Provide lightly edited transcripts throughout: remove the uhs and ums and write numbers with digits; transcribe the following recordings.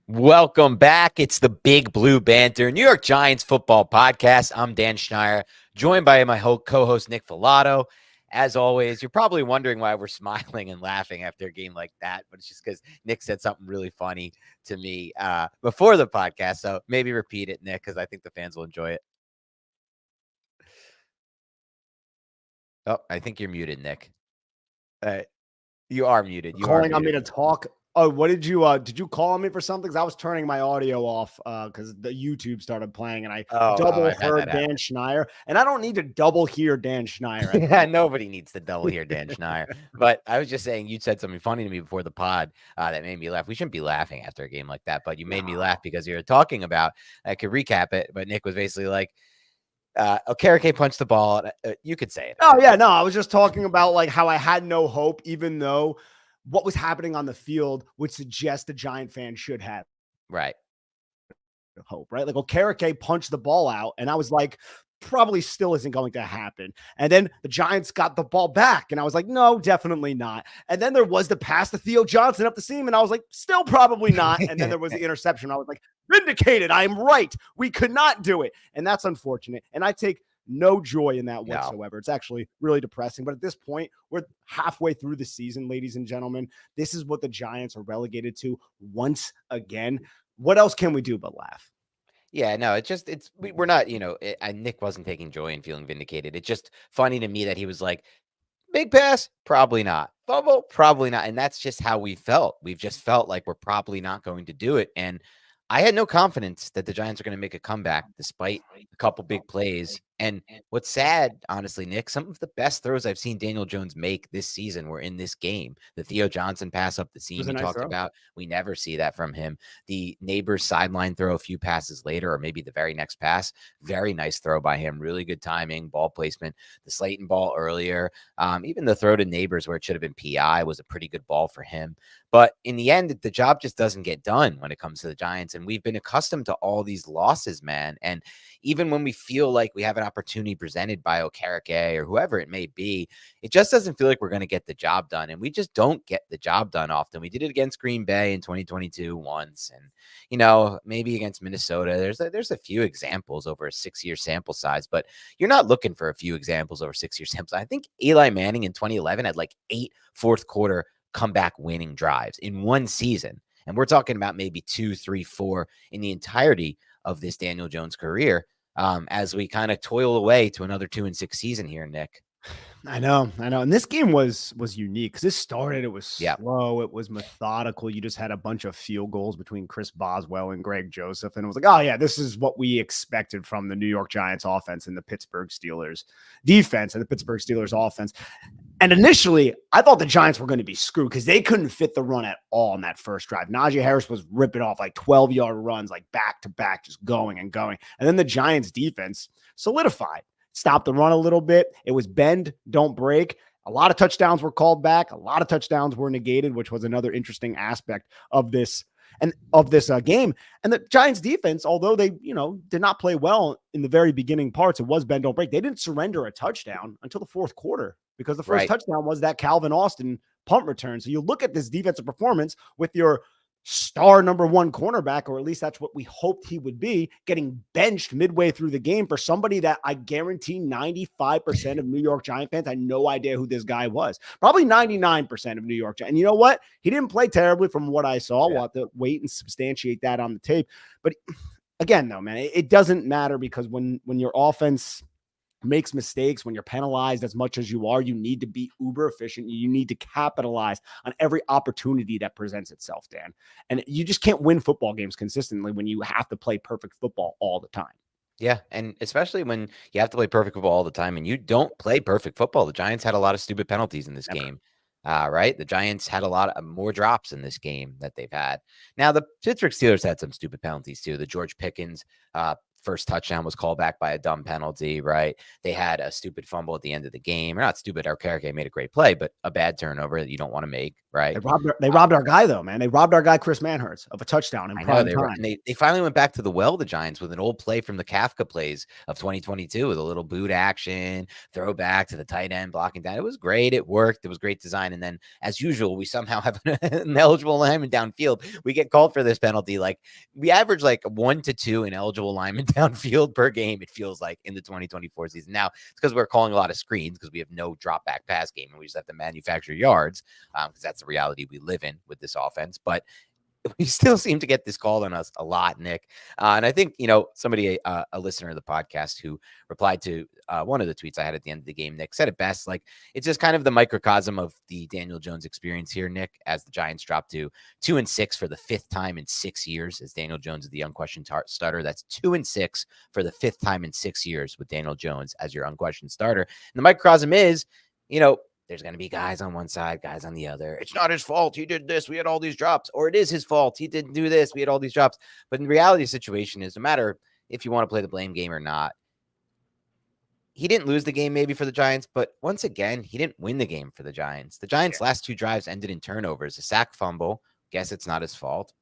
Welcome back. It's the Big Blue Banter, New York Giants football podcast. I'm Dan Schneier, joined by my co-host Nick Filato. As always, you're probably wondering why we're smiling and laughing after a game like that, but it's just because Nick said something really funny to me before the podcast. So maybe repeat it, Nick, because I think the fans will enjoy it. Oh, I think you're muted, Nick. You are muted. You are calling on me muted. to talk. Oh, what did you call on me for something? Because I was turning my audio off because the YouTube started playing and I double I've had heard that Dan happen. Schneier. And I don't need to double hear Dan Schneier. Yeah, nobody needs to double hear Dan Schneier. But I was just saying you said something funny to me before the pod that made me laugh. We shouldn't be laughing after a game like that, but you made me laugh because you were talking about, I could recap it, but Nick was basically like, Okereke punched the ball. You could say it. Oh, yeah, no, I was just talking about like how I had no hope, even though what was happening on the field would suggest the Giant fans should have Right. hope, right? Like Okereke punched the ball out, and I was like, probably still isn't going to happen. And then the Giants got the ball back, and I was like, no, definitely not. And then there was the pass to Theo Johnson up the seam, and I was like, still probably not. And then there was the interception. I was like, vindicated. I am right. We could not do it. And that's unfortunate. And I take no joy in that whatsoever. No. It's actually really depressing. But at this point, we're halfway through the season, ladies and gentlemen. This is what the Giants are relegated to once again. What else can we do but laugh? Yeah, no, we're not, Nick wasn't taking joy in feeling vindicated. It's just funny to me that he was like, big pass, probably not. Fumble, probably not. And that's just how we felt. We've just felt like we're probably not going to do it. And I had no confidence that the Giants are going to make a comeback despite a couple big plays. And what's sad, honestly, Nick, some of the best throws I've seen Daniel Jones make this season were in this game. The Theo Johnson pass up the seam you talked about, we never see that from him. The Neighbors sideline throw a few passes later, or maybe the very next pass, very nice throw by him. Really good timing, ball placement. The Slayton ball earlier, even the throw to Neighbors where it should have been PI was a pretty good ball for him. But in the end, the job just doesn't get done when it comes to the Giants. And we've been accustomed to all these losses, man. And even when we feel like we have an opportunity presented by Okereke or whoever it may be, it just doesn't feel like we're going to get the job done. And we just don't get the job done often. We did it against Green Bay in 2022 once. And, maybe against Minnesota, there's a few examples over a 6-year sample size, but you're not looking for a few examples over 6-year samples. I think Eli Manning in 2011 had like 8 fourth quarter comeback winning drives in one season. And we're talking about maybe 2, 3, 4 in the entirety of this Daniel Jones career as we kind of toil away to another 2-6 season here, Nick. I know. And this game was unique because it started, it was slow, it was methodical. You just had a bunch of field goals between Chris Boswell and Greg Joseph. And it was like, oh yeah, this is what we expected from the New York Giants offense and the Pittsburgh Steelers defense and the Pittsburgh Steelers offense. And initially, I thought the Giants were going to be screwed because they couldn't fit the run at all in that first drive. Najee Harris was ripping off like 12-yard runs, like back to back, just going and going. And then the Giants defense solidified. Stopped the run a little bit. It was bend, don't break. A lot of touchdowns were called back. A lot of touchdowns were negated, which was another interesting aspect of this game. And the Giants defense, although they, did not play well in the very beginning parts, it was bend, don't break. They didn't surrender a touchdown until the fourth quarter because the first touchdown was that Calvin Austin punt return. So you look at this defensive performance with your star number one cornerback, or at least that's what we hoped he would be, getting benched midway through the game for somebody that I guarantee 95% of New York Giant fans had no idea who this guy was. Probably 99% of New York Giants. And you know what? He didn't play terribly from what I saw. We'll have to wait and substantiate that on the tape. But again, though, man, it doesn't matter because when your offense makes mistakes, when you're penalized as much as you are, you need to be uber efficient. You need to capitalize on every opportunity that presents itself, Dan. And you just can't win football games consistently when you have to play perfect football all the time. Yeah, and especially when you have to play perfect football all the time and you don't play perfect football. The Giants had a lot of stupid penalties in this game. Right? The Giants had a lot of more drops in this game that they've had. Now, the Pittsburgh Steelers had some stupid penalties too. The George Pickens first touchdown was called back by a dumb penalty, right? They had a stupid fumble at the end of the game. Or not stupid, Okereke made a great play, but a bad turnover that you don't want to make, right? They robbed our guy, though, man. They robbed our guy, Chris Manhurst, of a touchdown in I know prime time. and they finally went back to the well, the Giants, with an old play from the Kafka plays of 2022 with a little boot action, throw back to the tight end, blocking down. It was great. It worked. It was great design. And then, as usual, we somehow have an eligible lineman downfield. We get called for this penalty. Like, we average like 1 to 2 ineligible linemen downfield per game, it feels like, in the 2024 season. Now, it's because we're calling a lot of screens because we have no drop back pass game and we just have to manufacture yards because that's the reality we live in with this offense. But we still seem to get this called on us a lot, Nick. And I think, somebody, a listener of the podcast who replied to one of the tweets I had at the end of the game, Nick, said it best. Like, it's just kind of the microcosm of the Daniel Jones experience here, Nick, as the Giants drop to 2-6 for the 5th time in 6 years as Daniel Jones is the unquestioned starter. That's 2-6 for the 5th time in 6 years with Daniel Jones as your unquestioned starter. And the microcosm is, there's going to be guys on one side, guys on the other. It's not his fault. He did this. We had all these drops. Or it is his fault. He didn't do this. We had all these drops. But in the reality, the situation is, no matter if you want to play the blame game or not, he didn't lose the game maybe for the Giants, but once again, he didn't win the game for the Giants. The Giants' last 2 drives ended in turnovers, a sack fumble. Guess it's not his fault.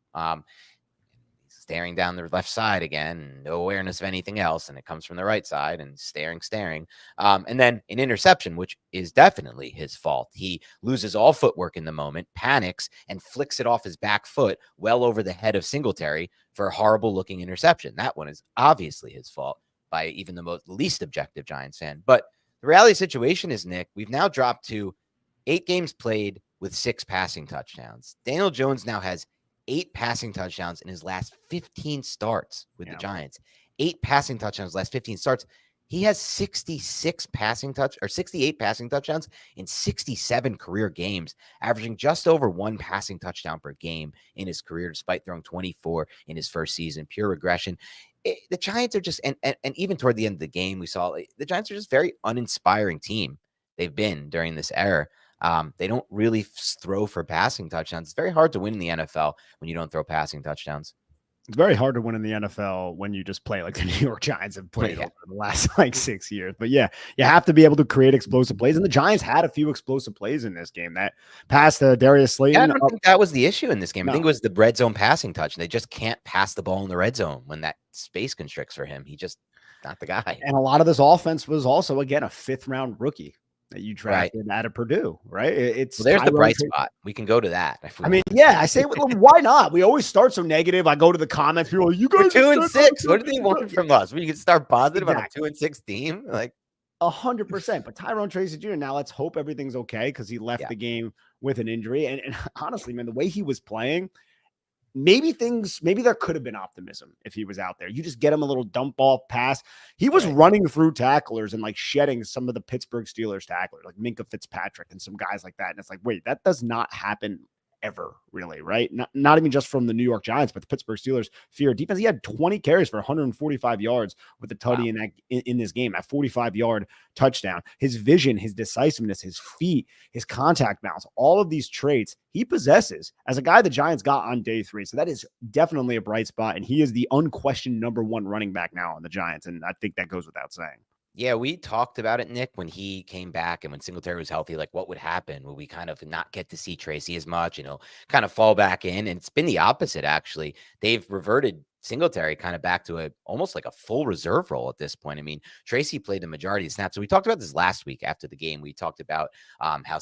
Staring down the left side again, no awareness of anything else, and it comes from the right side and staring. And then an interception, which is definitely his fault. He loses all footwork in the moment, panics, and flicks it off his back foot well over the head of Singletary for a horrible-looking interception. That one is obviously his fault by even the least objective Giants fan. But the reality situation is, Nick, we've now dropped to 8 games played with 6 passing touchdowns. Daniel Jones now has 8 passing touchdowns in his last 15 starts with the Giants. 8 passing touchdowns last 15 starts. He has 68 passing touchdowns in 67 career games, averaging just over 1 passing touchdown per game in his career, despite throwing 24 in his first season. Pure regression. The Giants are just, and even toward the end of the game, we saw the Giants are just very uninspiring team they've been during this era. They don't really throw for passing touchdowns. It's very hard to win in the NFL when you don't throw passing touchdowns. It's very hard to win in the NFL when you just play like the New York Giants have played over the last 6 years. But yeah, you have to be able to create explosive plays. And the Giants had a few explosive plays in this game. That pass to Darius Slayton. I don't think that was the issue in this game. No. I think it was the red zone passing touch. They just can't pass the ball in the red zone when that space constricts for him. He just not the guy. And a lot of this offense was also, again, a 5th-round rookie that you drafted out of Purdue, right? It's there's Tyrone the bright spot. We can go to that. I say, well, why not? We always start so negative. I go to the comments. People are like, you guys are 2-6. What do they want from us? We can start positive on a 2-6 team, like 100%. But Tyrone Tracy Jr. Now let's hope everything's okay because he left the game with an injury. And honestly, man, the way he was playing, maybe there could have been optimism if he was out there. You just get him a little dump off pass. He was running through tacklers and like shedding some of the Pittsburgh Steelers tacklers, like Minka Fitzpatrick and some guys like that. And it's like, wait, that does not happen ever, really, right? Not even just from the New York Giants, but the Pittsburgh Steelers fear defense. He had 20 carries for 145 yards with the tutty in this game, that 45-yard touchdown. His vision, his decisiveness, his feet, his contact balance, all of these traits he possesses as a guy the Giants got on day 3. So that is definitely a bright spot, and he is the unquestioned number 1 running back now on the Giants, and I think that goes without saying. Yeah, we talked about it, Nick, when he came back and when Singletary was healthy, like what would happen? Would we kind of not get to see Tracy as much, kind of fall back in? And it's been the opposite, actually. They've reverted Singletary kind of back to almost like a full reserve role at this point. I mean, Tracy played the majority of snaps. So we talked about this last week after the game. We talked about how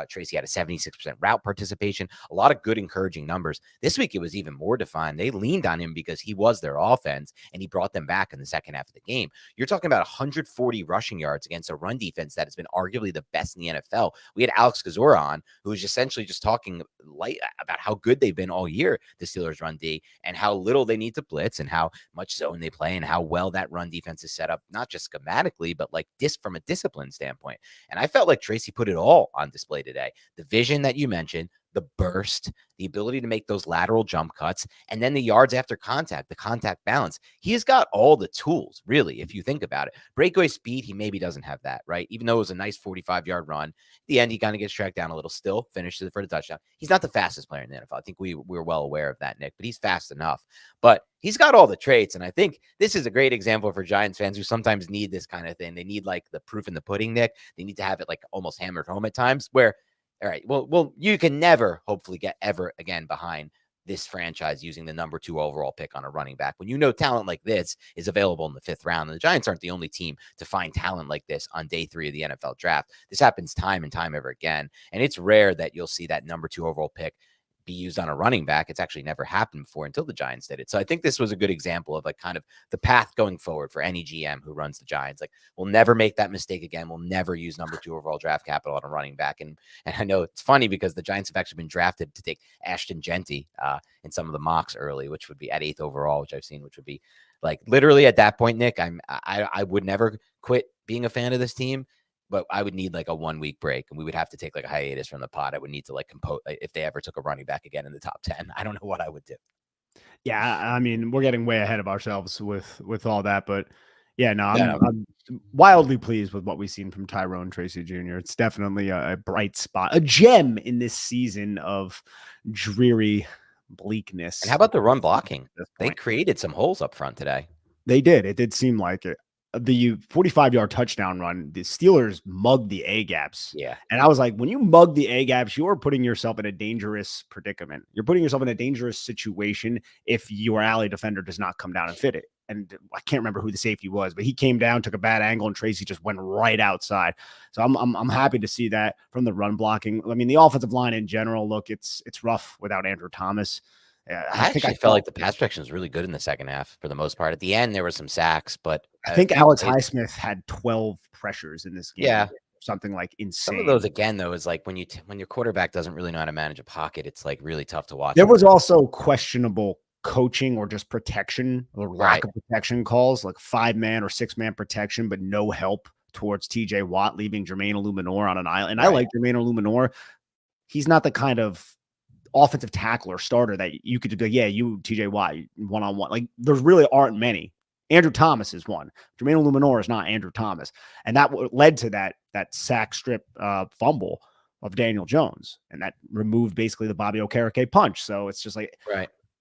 Tracy had a 76% route participation, a lot of good encouraging numbers. This week, it was even more defined. They leaned on him because he was their offense and he brought them back in the second half of the game. You're talking about 140 rushing yards against a run defense that has been arguably the best in the NFL. We had Alex Kozora on, who was essentially just talking light about how good they've been all year, the Steelers run D, and how little they need to blitz and how much zone they play and how well that run defense is set up, not just schematically, but like from a discipline standpoint. And I felt like Tracy put it all on display today. The vision that you mentioned, the burst, the ability to make those lateral jump cuts, and then the yards after contact, the contact balance. He has got all the tools, really, if you think about it. Breakaway speed, he maybe doesn't have that, right? Even though it was a nice 45-yard run, at the end, he kind of gets tracked down a little, still finishes it for the touchdown. He's not the fastest player in the NFL. I think we're well aware of that, Nick, but he's fast enough. But he's got all the traits, and I think this is a great example for Giants fans who sometimes need this kind of thing. They need like the proof in the pudding, Nick. They need to have it like almost hammered home at times where, all right, well, you can never hopefully get ever again behind this franchise using the number 2 overall pick on a running back. When you know talent like this is available in the 5th round, and the Giants aren't the only team to find talent like this on day 3 of the NFL draft. This happens time and time ever again. And it's rare that you'll see that number 2 overall pick be used on a running back. It's actually never happened before until the Giants did it. So I think this was a good example of like kind of the path going forward for any GM who runs the Giants. Like, we'll never make that mistake again. We'll never use number 2 overall draft capital on a running back. And I know it's funny because the Giants have actually been drafted to take Ashton Genty in some of the mocks early, which would be at 8th overall, which I've seen, which would be like literally at that point, Nick, I would never quit being a fan of this team. But I would need like a 1-week break, and we would have to take like a hiatus from the pod. I would need to like compose if they ever took a running back again in the top 10. I don't know what I would do. Yeah, I mean, we're getting way ahead of ourselves with all that, but yeah, no, I'm wildly pleased with what we've seen from Tyrone Tracy Jr. It's definitely a bright spot, a gem in this season of dreary bleakness. And how about the run blocking? They created some holes up front today. They did. It did seem like it. The 45-yard touchdown run, the Steelers mugged the A-gaps. Yeah. And I was like, when you mug the A-gaps, you are putting yourself in a dangerous predicament. You're putting yourself in a dangerous situation if your alley defender does not come down and fit it. And I can't remember who the safety was, but he came down, took a bad angle, and Tracy just went right outside. So I'm happy to see that from the run blocking. I mean, the offensive line in general, look, it's rough without Andrew Thomas. I felt like the pass protection was really good in the second half for the most part. At the end, there were some sacks, but I think Alex Highsmith had 12 pressures in this game. Yeah. Something like insane. Some of those, again, though, is like when your quarterback doesn't really know how to manage a pocket, it's like really tough to watch. There was also questionable coaching or just protection or lack of protection calls, like 5-man or 6-man protection, but no help towards TJ Watt, leaving Jermaine Illuminor on an island. And I like Jermaine Illuminor. He's not the kind of offensive tackler starter that you could do. Yeah, you TJ Watt one-on-one. Like, there really aren't many. Andrew Thomas is one. Jermaine Illuminor is not Andrew Thomas. And that led to that sack strip fumble of Daniel Jones. And that removed basically the Bobby Okereke punch. So it's just like,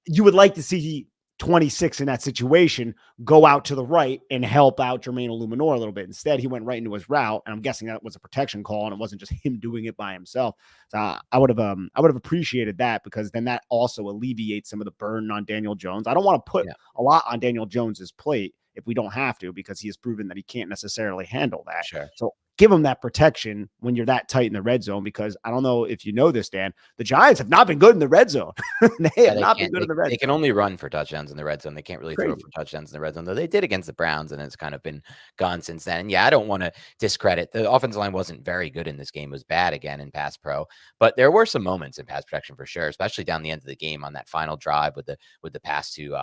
you would like to see 26 in that situation go out to the right and help out Jermaine Illuminor a little bit. Instead, he went right into his route, and I'm guessing that was a protection call, and it wasn't just him doing it by himself. So I would have appreciated that, because then that also alleviates some of the burden on Daniel Jones. I don't want to put a lot on Daniel Jones's plate if we don't have to, because he has proven that he can't necessarily handle that. So give him that protection when you're that tight in the red zone, because I don't know if you know this, Dan, the Giants have not been good in the red zone. They have not been good in the red zone. They can only run for touchdowns in the red zone. They can't really throw for touchdowns in the red zone, though they did against the Browns, and it's kind of been gone since then. And yeah, I don't want to discredit. The offensive line wasn't very good in this game. It was bad again in pass pro, but there were some moments in pass protection for sure, especially down the end of the game on that final drive with the pass to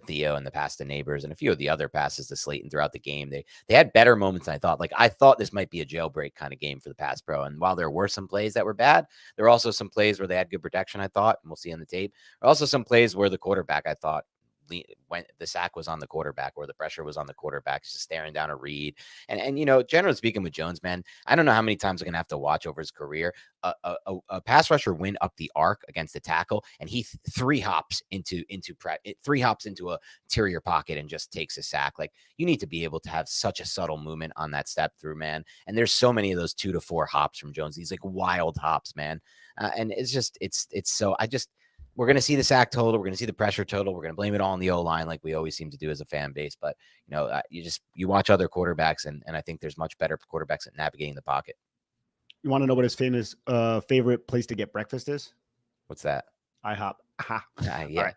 Theo and the pass to Neighbors and a few of the other passes to Slayton throughout the game. They had better moments than I thought. Like, I thought this might be a jailbreak kind of game for the pass pro. And while there were some plays that were bad, there were also some plays where they had good protection, I thought, and we'll see on the tape. There were also some plays where the quarterback, I thought, when the sack was on the quarterback, or the pressure was on the quarterback, just staring down a read. And generally speaking with Jones, man, I don't know how many times I'm going to have to watch over his career a pass rusher win up the arc against the tackle, and he three hops into a interior pocket and just takes a sack. Like, you need to be able to have such a subtle movement on that step through, man. And there's so many of those 2 to 4 hops from Jones. These like wild hops, man. And it's just, we're going to see the sack total. We're going to see the pressure total. We're going to blame it all on the O-line, like we always seem to do as a fan base. But, you watch other quarterbacks, and I think there's much better quarterbacks at navigating the pocket. You want to know what his favorite place to get breakfast is? What's that? IHOP. Yeah.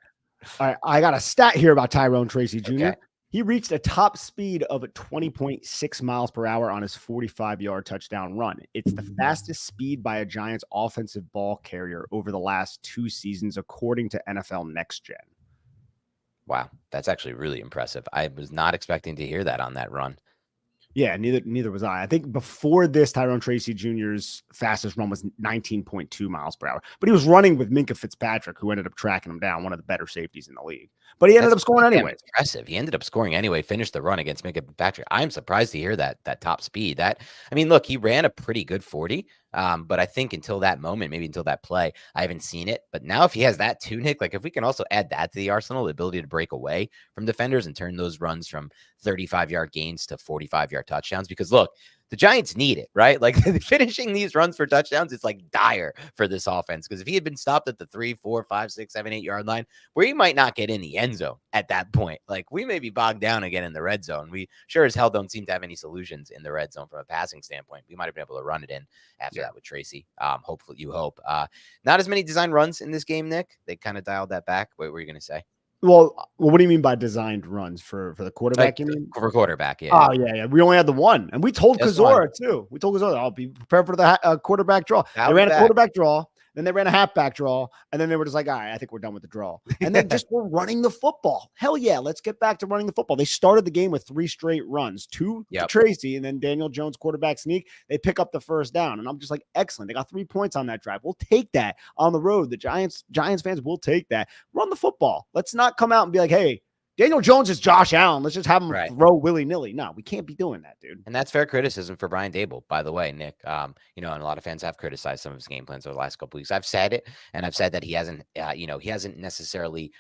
All right. I got a stat here about Tyrone Tracy Jr. Okay. He reached a top speed of 20.6 miles per hour on his 45-yard touchdown run. It's the fastest speed by a Giants offensive ball carrier over the last 2 seasons, according to NFL Next Gen. Wow. That's actually really impressive. I was not expecting to hear that on that run. Yeah, neither was I. I think before this, Tyrone Tracy Jr.'s fastest run was 19.2 miles per hour. But he was running with Minkah Fitzpatrick, who ended up tracking him down, one of the better safeties in the league. But he ended That's up scoring pretty damn anyways. impressive. He ended up scoring anyway, finished the run against Micah Patrick. I'm surprised to hear that top speed. I mean, look, he ran a pretty good 40. But I think until that moment, maybe until that play, I haven't seen it. But now if he has that too, Nick, like if we can also add that to the arsenal, the ability to break away from defenders and turn those runs from 35-yard gains to 45-yard touchdowns, because look, the Giants need it, right? Like finishing these runs for touchdowns, it's like dire for this offense. Because if he had been stopped at the 3, 4, 5, 6, 7, 8 yard line, where he might not get in the end zone at that point, like we may be bogged down again in the red zone. We sure as hell don't seem to have any solutions in the red zone from a passing standpoint. We might have been able to run it in after that with Tracy. Hopefully, you hope. Not as many design runs in this game, Nick. They kind of dialed that back. What were you going to say? Well, what do you mean by designed runs for the quarterback? Like You mean? for quarterback, yeah. Oh yeah. We only had the one, and we told Kazora too. We told Kazora, "I'll be prepared for the quarterback draw." They ran a quarterback draw, then they ran a halfback draw, and then they were just like, "All right, I think we're done with the draw." And then just we're running the football. Hell yeah, let's get back to running the football. They started the game with 3 straight runs, 2 to Tracy, and then Daniel Jones quarterback sneak. They pick up the first down, and I'm just like, excellent. They got 3 points on that drive. We'll take that on the road. The Giants fans will take that. Run the football. Let's not come out and be like, hey, Daniel Jones is Josh Allen. Let's just have him throw willy-nilly. No, we can't be doing that, dude. And that's fair criticism for Brian Dable, by the way, Nick. And a lot of fans have criticized some of his game plans over the last couple of weeks. I've said it, and I've said that he hasn't, he hasn't necessarily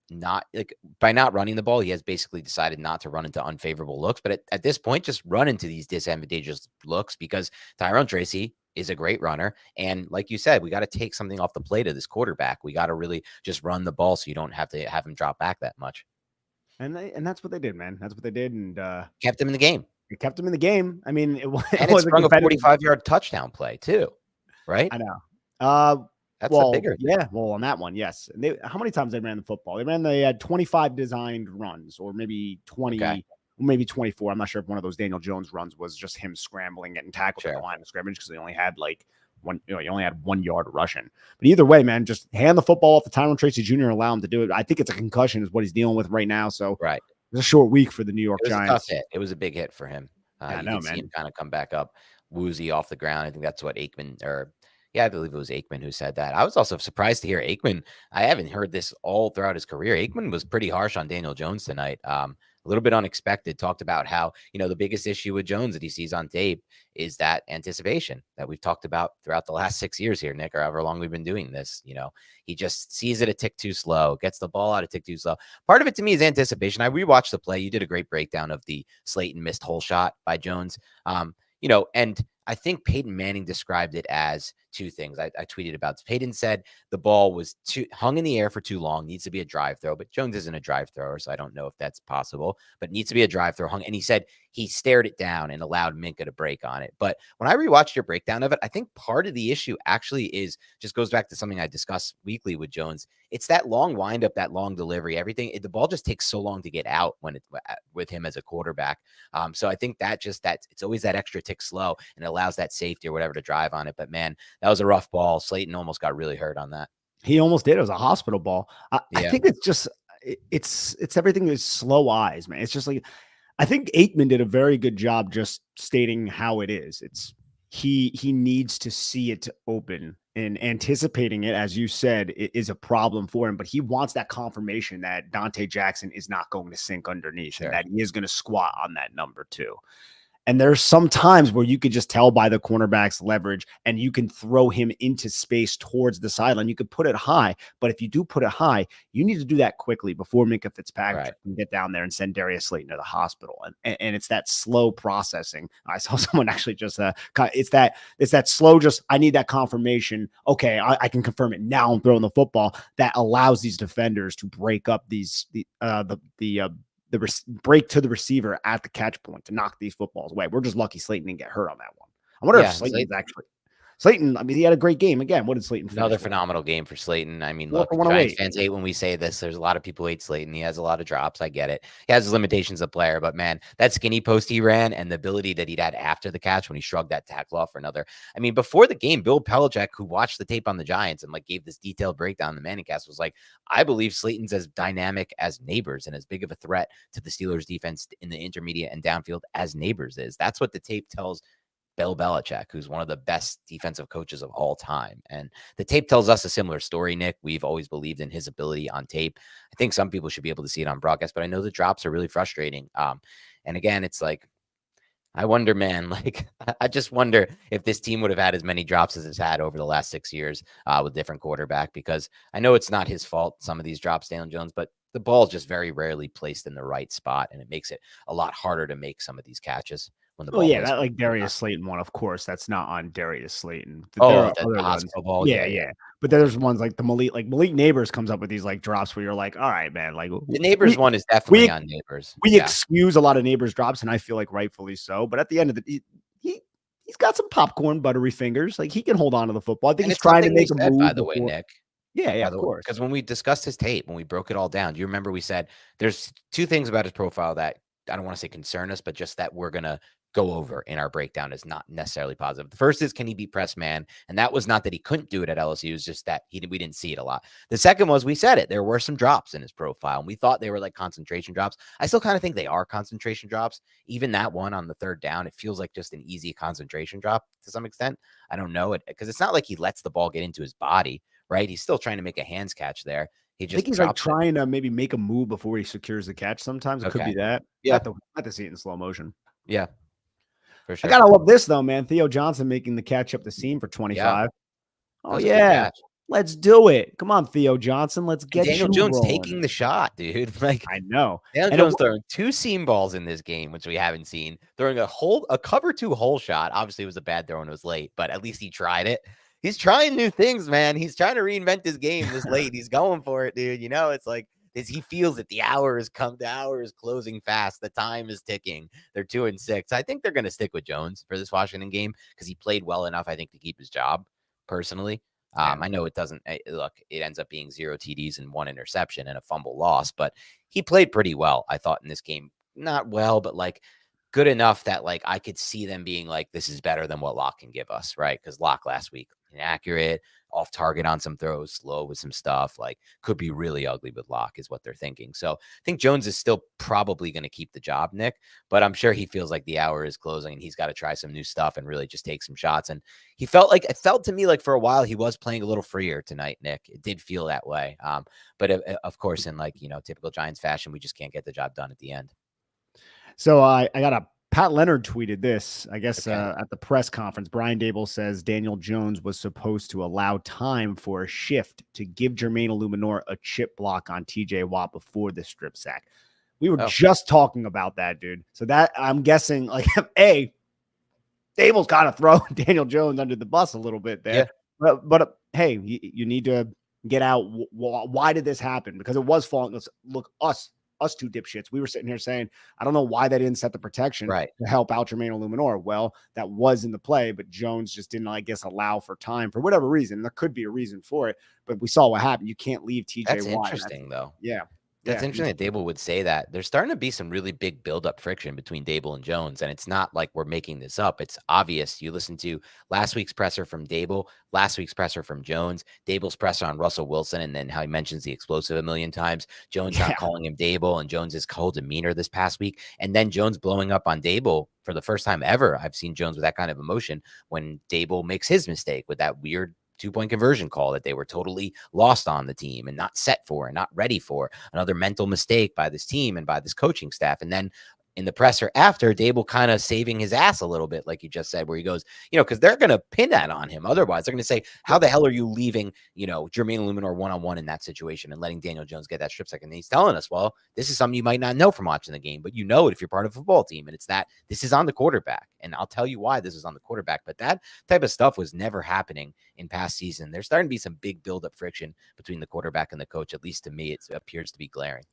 not like by not running the ball, he has basically decided not to run into unfavorable looks. But at this point, just run into these disadvantageous looks because Tyrone Tracy is a great runner. And like you said, we got to take something off the plate of this quarterback. We got to really just run the ball so you don't have to have him drop back that much. And that's what they did, man. That's what they did, and kept him in the game. It kept him in the game. I mean, it was sprung a 45-yard touchdown play too, right? I know. That's a bigger thing. Yeah. Well, on that one, yes. And how many times they ran the football? They had 25 designed runs, or maybe 20, maybe 24. I'm not sure if one of those Daniel Jones runs was just him scrambling, getting tackled at the line of scrimmage because they only had like one. You only had 1 yard rushing. But either way, man, just hand the football off to Tyrone Tracy Jr. Allow him to do it. I think it's a concussion is what he's dealing with right now. So it's a short week for the New York Giants. A tough hit. It was a big hit for him. I know, man. See him kind of come back up woozy off the ground. I think that's what Aikman I believe it was Aikman who said that. I was also surprised to hear Aikman. I haven't heard this all throughout his career. Aikman was pretty harsh on Daniel Jones tonight. A little bit unexpected. Talked about how, the biggest issue with Jones that he sees on tape is that anticipation that we've talked about throughout the last 6 years here, Nick, or however long we've been doing this. He just sees it a tick too slow, gets the ball out a tick too slow. Part of it to me is anticipation. I rewatched the play. You did a great breakdown of the Slayton missed hole shot by Jones. And I think Peyton Manning described it as 2 things. I tweeted about this. Peyton said the ball was hung in the air for too long, needs to be a drive throw, but Jones isn't a drive thrower, so I don't know if that's possible, but needs to be a drive throw hung. And he said he stared it down and allowed Minkah to break on it. But when I rewatched your breakdown of it, I think part of the issue actually just goes back to something I discuss weekly with Jones. It's that long windup, that long delivery, everything. The ball just takes so long to get out when it's with him as a quarterback. So I think that it's always that extra tick slow, and it allows that safety or whatever to drive on it. But man, that was a rough ball. Slayton almost got really hurt on that. He almost did. It was a hospital ball. I think it's just it's everything is slow eyes, man. It's just like I think Aikman did a very good job just stating how it is. It's he needs to see it open, and anticipating it, as you said, is a problem for him. But he wants that confirmation that Dante Jackson is not going to sink underneath and that he is going to squat on that number 2. And there's some times where you could just tell by the cornerback's leverage, and you can throw him into space towards the sideline. You could put it high, but if you do put it high, you need to do that quickly before Minkah Fitzpatrick can get down there and send Darius Slayton to the hospital. And it's that slow processing. I saw someone actually just it's that slow. Just I need that confirmation. Okay, I can confirm it now. I'm throwing the football that allows these defenders to break up the break to the receiver at the catch point to knock these footballs away. We're just lucky Slayton didn't get hurt on that one. I wonder if Slayton's actually Slayton, I mean, he had a great game. Again, what did Slayton finish Another with? phenomenal game for Slayton. I mean, 4 look, for Giants 108. fans hate when we say this. There's a lot of people who hate Slayton. He has a lot of drops. I get it. He has his limitations of player, but man, that skinny post he ran and the ability that he'd had after the catch when he shrugged that tackle off for another. I mean, before the game, Bill Belichick, who watched the tape on the Giants and like gave this detailed breakdown in the Manningcast, was like, I believe Slayton's as dynamic as Neighbors and as big of a threat to the Steelers defense in the intermediate and downfield as Neighbors is. That's what the tape tells Bill Belichick, who's one of the best defensive coaches of all time. And the tape tells us a similar story, Nick. We've always believed in his ability on tape. I think some people should be able to see it on broadcast, but I know the drops are really frustrating. And again, it's like, I wonder, man, like, I just wonder if this team would have had as many drops as it's had over the last 6 years with different quarterback, because I know it's not his fault, some of these drops, Daniel Jones, but the ball's just very rarely placed in the right spot, and it makes it a lot harder to make some of these catches when the Oh ball yeah, plays. that like Darius Slayton one, of course, that's not on Darius Slayton. There Oh, are the other ones. hospital ball. Yeah, Yeah, yeah. yeah. But there's ones like the Malik Neighbors comes up with these like drops where you're like, all right, man, like The Neighbors one is we definitely on Neighbors. we Yeah. excuse a lot of Neighbors drops, and I feel like rightfully so. But at the end of the he's got some popcorn buttery fingers. Like he can hold on to the football. I think And he's it's trying to something we make a said, by move the way, before. Nick. Yeah, yeah, By of the way, course. because when we discussed his tape, when we broke it all down, do you remember we said there's two things about his profile that I don't want to say concern us, but just that we're gonna go over in our breakdown is not necessarily positive. The first is, can he beat press man? And that was not that he couldn't do it at LSU, it was just that we didn't see it a lot. The second was, we said it, there were some drops in his profile, and we thought they were like concentration drops. I still kind of think they are concentration drops. Even that one on the third down, it feels like just an easy concentration drop to some extent. I don't know it, because it's not like he lets the ball get into his body, right? He's still trying to make a hands catch there. He I think just he's like drops it. trying to maybe make a move before he secures the catch. Sometimes it could Okay. be that. Yeah. Not to see it in slow motion. Yeah, for I sure. gotta love this though, man. Theo Johnson making the catch up the seam for Yeah, 25. that Oh was a good yeah, catch. let's do it. Come on, Theo Johnson, let's And get Daniel you Jones rolling. taking the shot, dude. Like, I know, Daniel and it Jones throwing 2 seam balls in this game, which we haven't seen. Throwing a cover 2 hole shot. Obviously, it was a bad throw and it was late, but at least he tried it. He's trying new things, man. He's trying to reinvent his game this late. He's going for it, dude. You know, it's like, as he feels that the hour has come, the hour is closing fast, the time is ticking. They're 2-6. I think they're going to stick with Jones for this Washington game because he played well enough, I think, to keep his job. Personally, yeah. I know it doesn't look. It ends up being 0 TDs and 1 interception and a fumble loss, but he played pretty well, I thought, in this game. Not well, but like good enough that like I could see them being like, this is better than what Locke can give us, right? Because Locke last week, inaccurate, off target on some throws, slow with some stuff, like could be really ugly with Locke, is what they're thinking. So I think Jones is still probably going to keep the job, Nick, but I'm sure he feels like the hour is closing and he's got to try some new stuff and really just take some shots. And it felt to me like for a while he was playing a little freer tonight, Nick. It did feel that way. But of course, in like, typical Giants fashion, we just can't get the job done at the end. So I got a Pat Leonard tweeted this, I guess, Okay. at the press conference. Brian Dable says Daniel Jones was supposed to allow time for a shift to give Jermaine Illuminor a chip block on TJ Watt before the strip sack. We were just talking about that, dude. So that I'm guessing, like, Dable's kind of throwing Daniel Jones under the bus a little bit there. Yeah. But hey, you need to get out. Why did this happen? Because it was falling. Look, us two dipshits, we were sitting here saying, I don't know why they didn't set the protection Right. to help out Jermaine Illuminor. Well, that was in the play, but Jones just didn't, I guess, allow for time for whatever reason. There could be a reason for it, but we saw what happened. You can't leave TJ That's Watt. interesting, though. Yeah. That's interesting that Dable would say that. There's starting to be some really big build-up friction between Dable and Jones, and it's not like we're making this up. It's obvious. You listen to last week's presser from Dable, last week's presser from Jones, Dable's presser on Russell Wilson, and then how he mentions the explosive a million times. Jones not calling him Dable, and Jones's whole demeanor this past week, and then Jones blowing up on Dable for the first time ever. I've seen Jones with that kind of emotion when Dable makes his mistake with that weird 2-point conversion call that they were totally lost on the team and not set for and not ready for. Another mental mistake by this team and by this coaching staff. And then in the presser after, Dable kind of saving his ass a little bit, like you just said, where he goes, because they're going to pin that on him. Otherwise, they're going to say, how the hell are you leaving, Jermaine Illuminor one-on-one in that situation and letting Daniel Jones get that strip sack? And he's telling us, well, this is something you might not know from watching the game, but you know it if you're part of a football team. And it's that this is on the quarterback. And I'll tell you why this is on the quarterback. But that type of stuff was never happening in past season. There's starting to be some big build-up friction between the quarterback and the coach. At least to me, it appears to be glaring.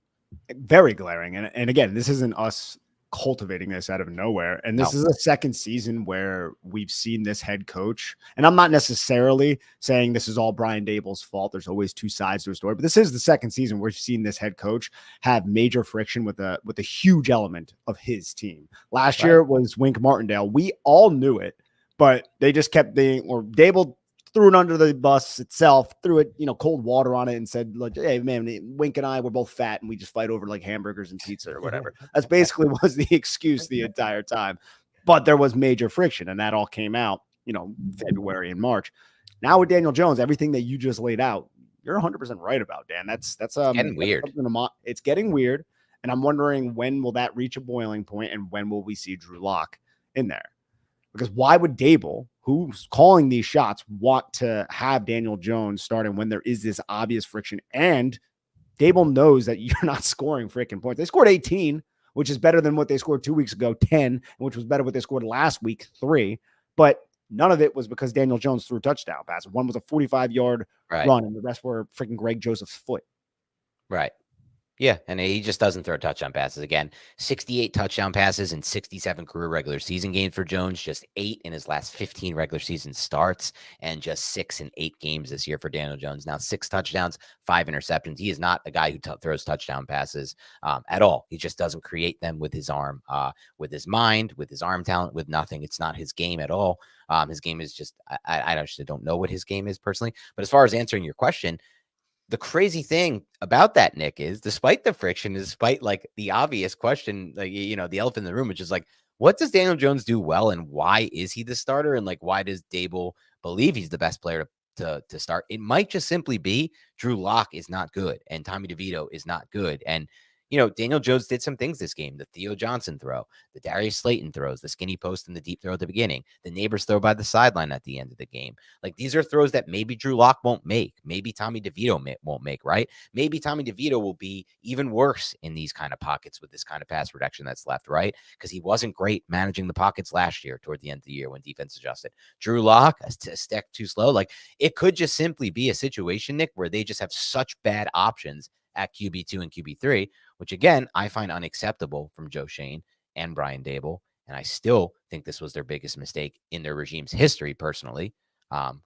Very glaring. And again, this isn't us cultivating this out of nowhere. And this No. is a second season where we've seen this head coach. And I'm not necessarily saying this is all Brian Daboll's fault. There's always two sides to a story, but this is the second season where we've seen this head coach have major friction with a huge element of his team. Last year was Wink Martindale. We all knew it, but they just kept Dable threw it under the bus itself, threw it, cold water on it and said, like, hey, man, Wink and I, we're both fat and we just fight over like hamburgers and pizza or whatever. That's basically was the excuse the entire time. But there was major friction and that all came out, February and March. Now with Daniel Jones, everything that you just laid out, you're 100% right about, Dan. That's getting weird. It's getting weird. And I'm wondering, when will that reach a boiling point and when will we see Drew Lock in there? Because why would Dable, who's calling these shots, want to have Daniel Jones starting when there is this obvious friction? And Dable knows that you're not scoring freaking points. They scored 18, which is better than what they scored 2 weeks ago, 10, which was better than what they scored last week, 3. But none of it was because Daniel Jones threw touchdown passes. One was a 45-yard run, and the rest were freaking Greg Joseph's foot. Right. Yeah, and he just doesn't throw touchdown passes. Again, 68 touchdown passes in 67 career regular season games for Jones, just 8 in his last 15 regular season starts, and just 6 in 8 games this year for Daniel Jones. Now, 6 touchdowns, 5 interceptions. He is not a guy who throws touchdown passes at all. He just doesn't create them with his arm, with his mind, with his arm talent, with nothing. It's not his game at all. His game is just, I actually don't know what his game is personally. But as far as answering your question, the crazy thing about that, Nick, is despite the friction, despite like the obvious question, like, the elephant in the room, which is like, what does Daniel Jones do well and why is he the starter? And like, why does Dable believe he's the best player to start? It might just simply be Drew Lock is not good and Tommy DeVito is not good. And, Daniel Jones did some things this game. The Theo Johnson throw, the Darius Slayton throws, the skinny post and the deep throw at the beginning, the neighbors throw by the sideline at the end of the game. Like, these are throws that maybe Drew Lock won't make. Maybe Tommy DeVito won't make, right? Maybe Tommy DeVito will be even worse in these kind of pockets with this kind of pass protection that's left, right? Because he wasn't great managing the pockets last year toward the end of the year when defense adjusted. Drew Lock, a step too slow. Like, it could just simply be a situation, Nick, where they just have such bad options at QB2 and QB3, which again, I find unacceptable from Joe Schoen and Brian Dable. And I still think this was their biggest mistake in their regime's history, personally,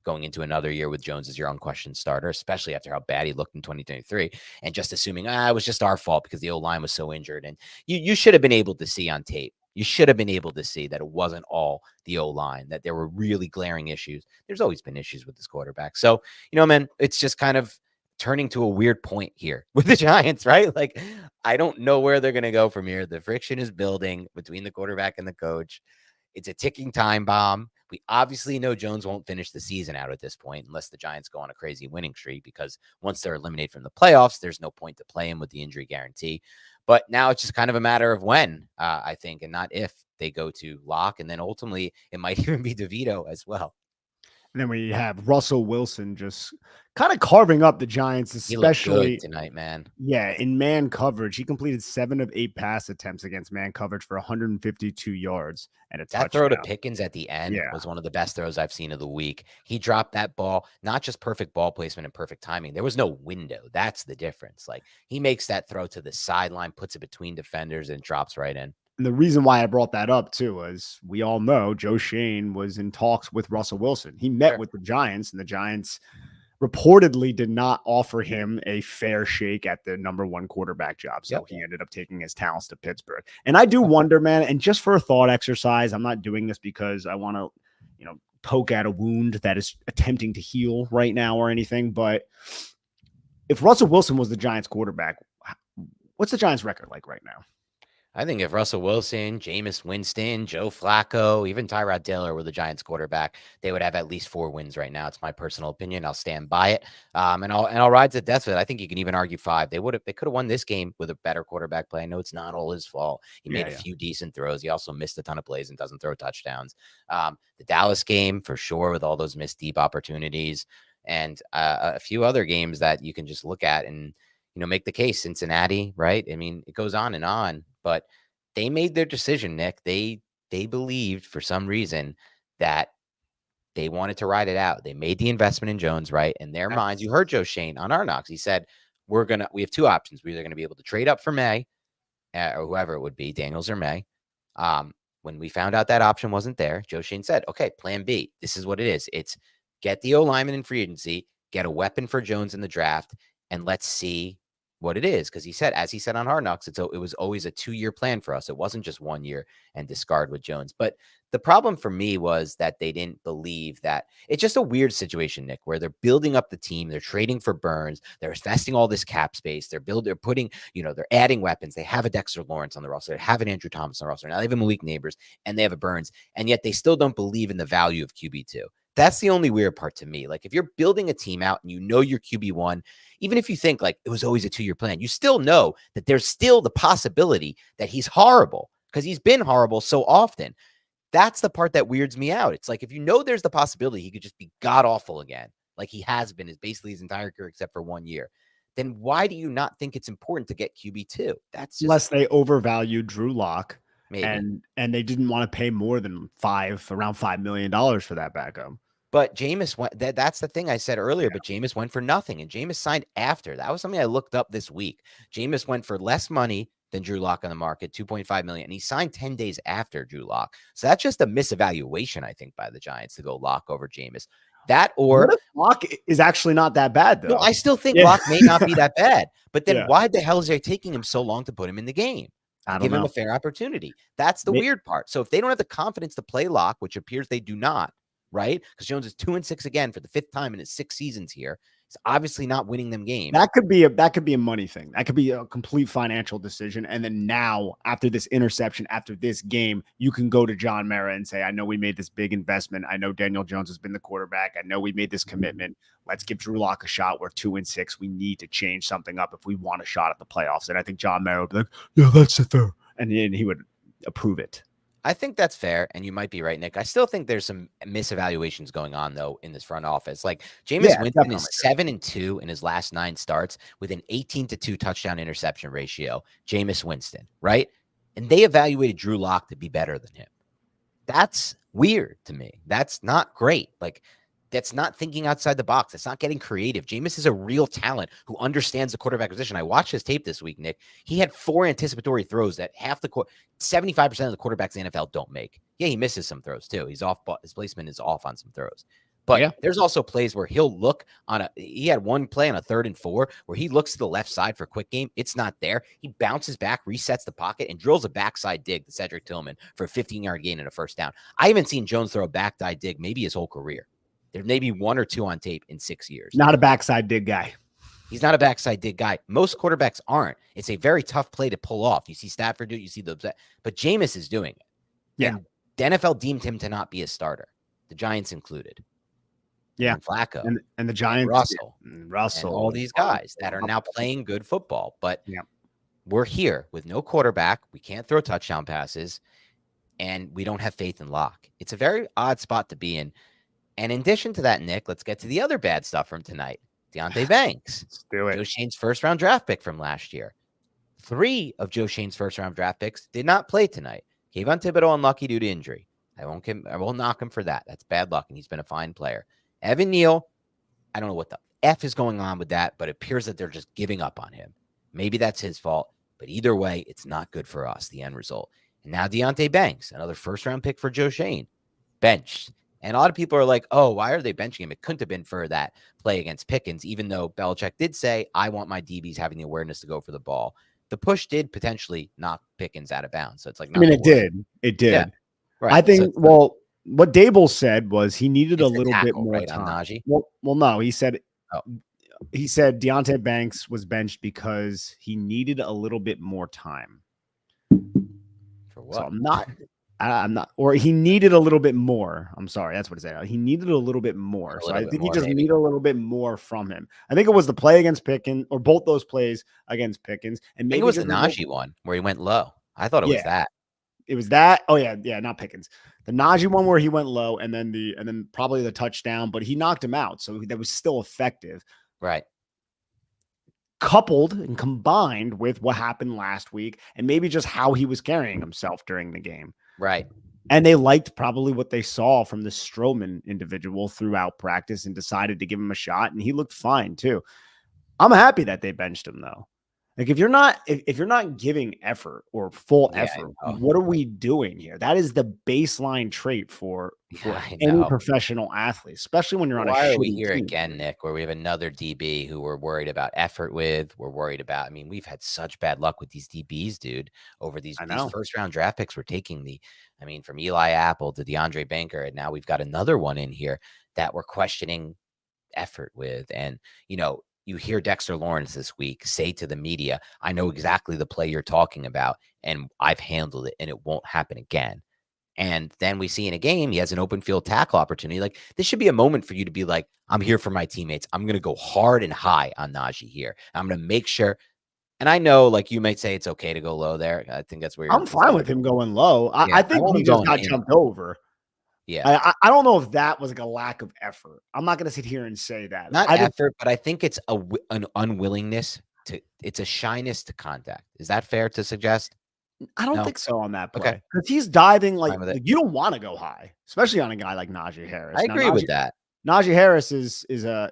going into another year with Jones as your unquestioned starter, especially after how bad he looked in 2023, and just assuming, it was just our fault because the O-line was so injured. And you should have been able to see on tape. You should have been able to see that it wasn't all the O-line, that there were really glaring issues. There's always been issues with this quarterback. So, man, it's just kind of turning to a weird point here with the Giants, right? Like, I don't know where they're going to go from here. The friction is building between the quarterback and the coach. It's a ticking time bomb. We obviously know Jones won't finish the season out at this point unless the Giants go on a crazy winning streak, because once they're eliminated from the playoffs, there's no point to play him with the injury guarantee. But now it's just kind of a matter of when, I think, and not if they go to Lock. And then ultimately it might even be DeVito as well. And then we have Russell Wilson just kind of carving up the Giants, especially good tonight, man. Yeah, in man coverage. He completed 7 of 8 pass attempts against man coverage for 152 yards and a touchdown. That throw to Pickens at the end was one of the best throws I've seen of the week. He dropped that ball, not just perfect ball placement and perfect timing. There was no window. That's the difference. Like, he makes that throw to the sideline, puts it between defenders, and drops right in. And the reason why I brought that up, too, was we all know Joe Schoen was in talks with Russell Wilson. He met with the Giants, and the Giants reportedly did not offer him a fair shake at the number 1 quarterback job. So he ended up taking his talents to Pittsburgh. And I do wonder, man, and just for a thought exercise, I'm not doing this because I want to, poke at a wound that is attempting to heal right now or anything. But if Russell Wilson was the Giants quarterback, what's the Giants record like right now? I think if Russell Wilson, Jameis Winston, Joe Flacco, even Tyrod Taylor were the Giants quarterback, they would have at least 4 wins right now. It's my personal opinion. I'll stand by it. And I'll ride to death with it. I think you can even argue 5. They could have won this game with a better quarterback play. I know it's not all his fault. He made a few decent throws. He also missed a ton of plays and doesn't throw touchdowns. The Dallas game, for sure, with all those missed deep opportunities, and a few other games that you can just look at and make the case. Cincinnati, right? I mean, it goes on and on, but they made their decision, Nick. They believed for some reason that they wanted to ride it out. They made the investment in Jones, right? In their minds, you heard Joe Schoen on our Knocks. He said, we have 2 options. We're either going to be able to trade up for May, or whoever it would be, Daniels or May, When we found out that option wasn't there, Joe Schoen said, okay, plan B. This is what it is. It's get the O-lineman in free agency, get a weapon for Jones in the draft, and let's see what it is. Because he said, as he said on Hard Knocks, it was always a 2-year plan for us. It wasn't just 1 year and discard with Jones. But the problem for me was that they didn't believe that. It's just a weird situation, Nick, where they're building up the team. They're trading for Burns. They're investing all this cap space. They're putting, they're adding weapons. They have a Dexter Lawrence on the roster. They have an Andrew Thomas on the roster. Now they have a Malik Neighbors and they have a Burns. And yet they still don't believe in the value of QB2. That's the only weird part to me. Like if you're building a team out and you're QB1, even if you think like it was always a 2-year plan, you still know that there's still the possibility that he's horrible because he's been horrible so often. That's the part that weirds me out. It's like if there's the possibility he could just be god awful again, like he has been basically his entire career except for 1 year, then why do you not think it's important to get QB2? That's just unless they overvalued Drew Lock, maybe, and they didn't want to pay more than around $5 million for that backup. But Jameis went. That's the thing I said earlier. Yeah. But Jameis went for nothing, and Jameis signed after. That was something I looked up this week. Jameis went for less money than Drew Lock on the market, $2.5 million, and he signed 10 days after Drew Lock. So that's just a misevaluation, I think, by the Giants to go Lock over Jameis. That or Lock is actually not that bad, though. No, I still think Lock may not be that bad. But then why the hell is it taking him so long to put him in the game? Give him a fair opportunity. That's the weird part. So if they don't have the confidence to play Lock, which appears they do not, right? Because Jones is 2-6 again for the 5th time in his 6 seasons here. He's obviously not winning them games. That could be a money thing. That could be a complete financial decision. And then now, after this interception, after this game, you can go to John Mara and say, I know we made this big investment. I know Daniel Jones has been the quarterback. I know we made this commitment. Let's give Drew Lock a shot. We're 2-6. We need to change something up if we want a shot at the playoffs. And I think John Mara would be like, yeah, that's fair. And then he would approve it. I think that's fair, and you might be right, Nick. I still think there's some misevaluations going on, though, in this front office. Like, Jameis Winston is 7-2 in his last 9 starts with an 18-2 touchdown interception ratio. Jameis Winston, right? And they evaluated Drew Lock to be better than him. That's weird to me. That's not great. Like, that's not thinking outside the box. That's not getting creative. Jameis is a real talent who understands the quarterback position. I watched his tape this week, Nick. He had 4 anticipatory throws that 75% of the quarterbacks in the NFL don't make. Yeah, he misses some throws too. He's off. His placement is off on some throws. But there's also plays where he'll look he had one play on a 3rd and 4 where he looks to the left side for a quick game. It's not there. He bounces back, resets the pocket, and drills a backside dig to Cedric Tillman for a 15-yard gain and a 1st down. I haven't seen Jones throw a backside dig maybe his whole career. There may be 1 or 2 on tape in 6 years. Not a backside dig guy. He's not a backside dig guy. Most quarterbacks aren't. It's a very tough play to pull off. You see Stafford do it. You see those. But Jameis is doing it. Yeah. And the NFL deemed him to not be a starter. The Giants included. Yeah. And Flacco. And the Giants. Russell. And all these guys that are now playing good football. But we're here with no quarterback. We can't throw touchdown passes. And we don't have faith in Lock. It's a very odd spot to be in. And in addition to that, Nick, let's get to the other bad stuff from tonight. Deonte Banks. Let's do it. Joe Schoen's 1st-round draft pick from last year. 3 of Joe Schoen's 1st-round draft picks did not play tonight. Kayvon Thibodeau unlucky due to injury. I won't knock him for that. That's bad luck, and he's been a fine player. Evan Neal, I don't know what the F is going on with that, but it appears that they're just giving up on him. Maybe that's his fault, but either way, it's not good for us, the end result. And now Deonte Banks, another 1st-round pick for Joe Schoen, benched. And a lot of people are like, oh, why are they benching him? It couldn't have been for that play against Pickens, even though Belichick did say, I want my DBs having the awareness to go for the ball. The push did potentially knock Pickens out of bounds. So it's like, it did. It did. Yeah, right. I think, what Dable said was he needed a little bit more time. On Najee? Well, no, he said Deonte Banks was benched because he needed a little bit more time. For what? So I'm not, or he needed a little bit more. I'm sorry. That's what it said. He needed a little bit more. So I think he just needed a little bit more from him. I think it was the play against Pickens, or both those plays against Pickens. And maybe it was the Najee one where he went low. I thought it was that. It was that. Oh yeah. Not Pickens. The Najee one where he went low, and then probably the touchdown, but he knocked him out. So that was still effective. Right. Coupled and combined with what happened last week, and maybe just how he was carrying himself during the game. Right. And they liked probably what they saw from the Stroman individual throughout practice and decided to give him a shot. And he looked fine too. I'm happy that they benched him though. Like if you're not giving effort or full Yeah, effort, I know. what are we doing here? That is the baseline trait for Yeah, I any know. professional athlete, especially when you're on a Why are we shitty here team. again, Nick, where we have another DB who we're worried about effort with? We're worried about. I mean, we've had such bad luck with these DBs, dude. Over these I these know. first round draft picks, we're taking I mean, from Eli Apple to DeAndre Banker, and now we've got another one in here that we're questioning effort with. And you hear Dexter Lawrence this week say to the media, "I know exactly the play you're talking about, and I've handled it, and it won't happen again." And then we see in a game, he has an open field tackle opportunity. Like, this should be a moment for you to be like, I'm here for my teammates. I'm going to go hard and high on Najee here. I'm going to make sure. And I know, like, you might say it's okay to go low there. I think that's where I'm you're fine with him going low. Yeah, I I think want he him just going got in. jumped over. Yeah. I don't know if that was like a lack of effort. I'm not going to sit here and say that. Not I just effort, but I think it's an unwillingness it's a shyness to contact. Is that fair to suggest? I don't No? think so on that Okay. play because he's diving Fine with it. you don't want to go high, especially on a guy like Najee I Harris. Now agree with that. Najee Harris is a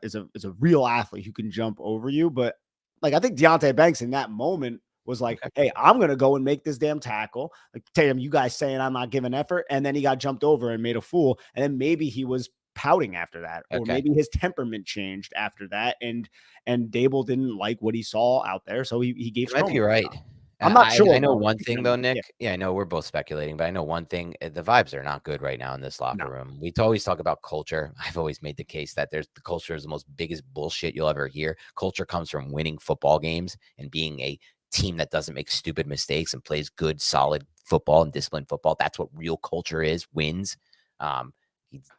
real athlete who can jump over you, but like I think Deontay Banks in that moment was like, Okay. "Hey, I'm gonna go and make this damn tackle." Like, Tatum, you guys saying I'm not giving effort, and then he got jumped over and made a fool, and then maybe he was pouting after that, or Okay. maybe his temperament changed after that, and Dable didn't like what he saw out there, so he gave You might be Strowman. right. I'm not I sure know though. one thing though, Yeah, Nick. Yeah, I know we're both speculating, but I know one thing, the vibes are not good right now in this no, locker room. We always talk about culture. I've always made the case that the culture is the most biggest bullshit you'll ever hear. Culture comes from winning football games and being a team that doesn't make stupid mistakes and plays good, solid football and disciplined football. That's what real culture is, wins. Um,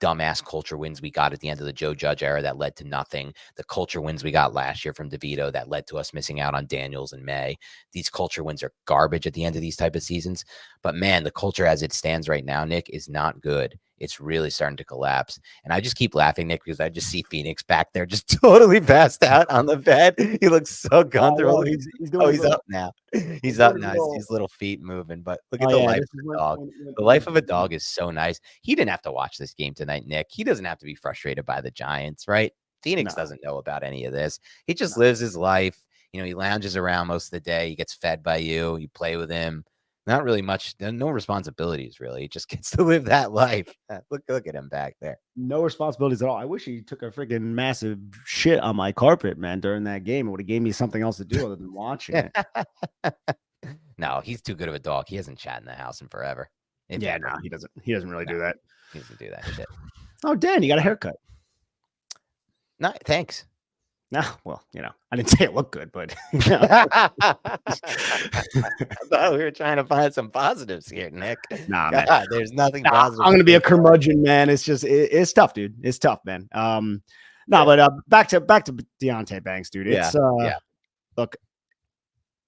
Dumbass culture wins we got at the end of the Joe Judge era that led to nothing. The culture wins we got last year from DeVito that led to us missing out on Daniels in May. These culture wins are garbage at the end of these type of seasons. But man, the culture as it stands right now, Nick, is not good. It's really starting to collapse. And I just keep laughing, Nick, because I just see Phoenix back there just totally passed out on the bed. He looks so comfortable. well, he's doing Oh, his he's up little now. he's He's doing up his now. little. His little feet moving. But look Oh at the yeah, life this of is a dog. when The life of a dog is so nice. He didn't have to watch this game tonight, Nick. He doesn't have to be frustrated by the Giants, right? Phoenix no, doesn't know about any of this. He just no. lives his life. He lounges around most of the day. He gets fed by you. You play with him. Not really much, no responsibilities, really. He just gets to live that life. Look at him back there. No responsibilities at all. I wish he took a freaking massive shit on my carpet, man, during that game. It would have gave me something else to do other than watching it. No, he's too good of a dog. He hasn't chat in the house in forever, if Yeah, ever. no, he doesn't. He doesn't really No, do that. he doesn't do that shit. Oh, Dan, you got a haircut. No, thanks. No, well, I didn't say it looked good, but I thought we were trying to find some positives here, Nick. nah, man. God, there's nothing Nah, positive. I'm gonna be a curmudgeon, man. It's just it's tough, dude. It's tough, man. No, but back to Deontay Banks, dude. It's Yeah. look,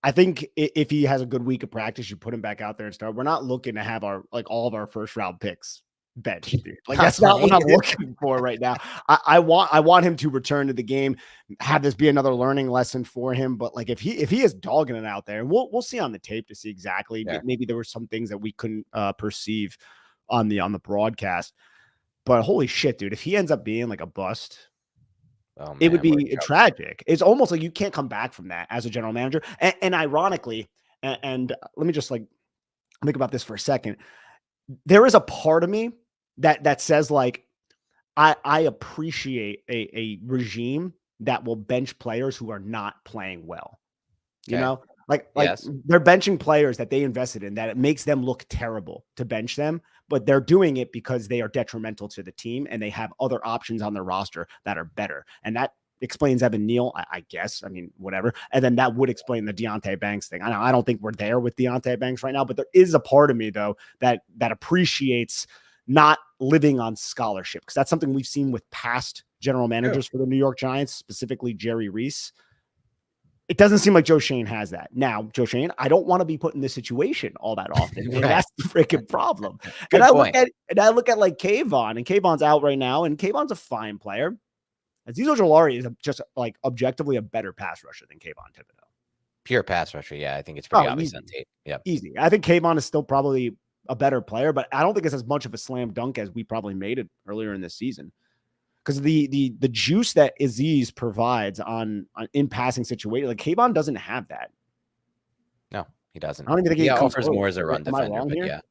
I think if he has a good week of practice, you put him back out there and start. We're not looking to have all of our first round picks benched, dude. Like that's not what I'm looking for right now. I want him to return to the game, have this be another learning lesson for him. But like if he is dogging it out there, and we'll see on the tape to see exactly. Yeah. Maybe there were some things that we couldn't perceive on the broadcast. But holy shit, dude! If he ends up being like a bust, Oh, it would man, be tragic. It's almost like you can't come back from that as a general manager. And ironically, and let me just like think about this for a second. There is a part of me that says like I appreciate a regime that will bench players who are not playing well. You Okay. know, like Yes. they're benching players that they invested in, that it makes them look terrible to bench them, but they're doing it because they are detrimental to the team and they have other options on their roster that are better. And that explains Evan Neal, I guess. I mean, whatever. And then that would explain the Deontay Banks thing. I don't think we're there with Deontay Banks right now, but there is a part of me though that appreciates not living on scholarship, because that's something we've seen with past general managers for the New York Giants, specifically Jerry Reese. It doesn't seem like Joe Schoen has that. Now, Joe Schoen, I don't want to be put in this situation all that often. Right. And that's the freaking problem. Good point. I look at like Kayvon, and Kayvon's out right now, and Kayvon's a fine player. Azeez Ojulari is just like objectively a better pass rusher than Kayvon Thibodeau. Pure pass rusher. Yeah, I think it's pretty obvious on tape. Yeah. Easy. I think Kayvon is still probably a better player, but I don't think it's as much of a slam dunk as we probably made it earlier in this season. Because the juice that Azeez provides on in passing situation, like Kayvon doesn't have that. He doesn't. I don't even think He he comes offers close. more as a run Am I defender, wrong but here? yeah.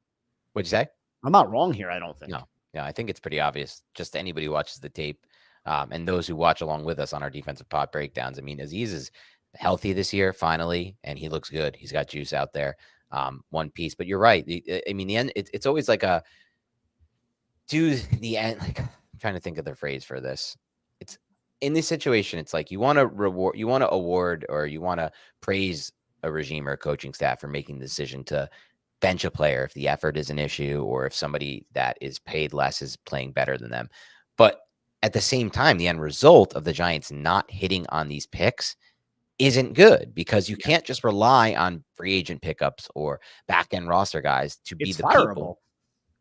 What'd you say? I'm not wrong here, I don't think. No. Yeah, I think it's pretty obvious. Just anybody who watches the tape, and those who watch along with us on our defensive pod breakdowns. I mean, Aziz is healthy this year, finally, and he looks good. He's got juice out there. One piece. But you're right. I mean, the end, it's always like a do the end. Like, I'm trying to think of the phrase for this. It's in this situation, it's like you want to reward, you want to award, or you want to praise a regime or a coaching staff for making the decision to bench a player if the effort is an issue or if somebody that is paid less is playing better than them. But at the same time, the end result of the Giants not hitting on these picks isn't good because you can't just rely on free agent pickups or back end roster guys to be It's the people. fireable.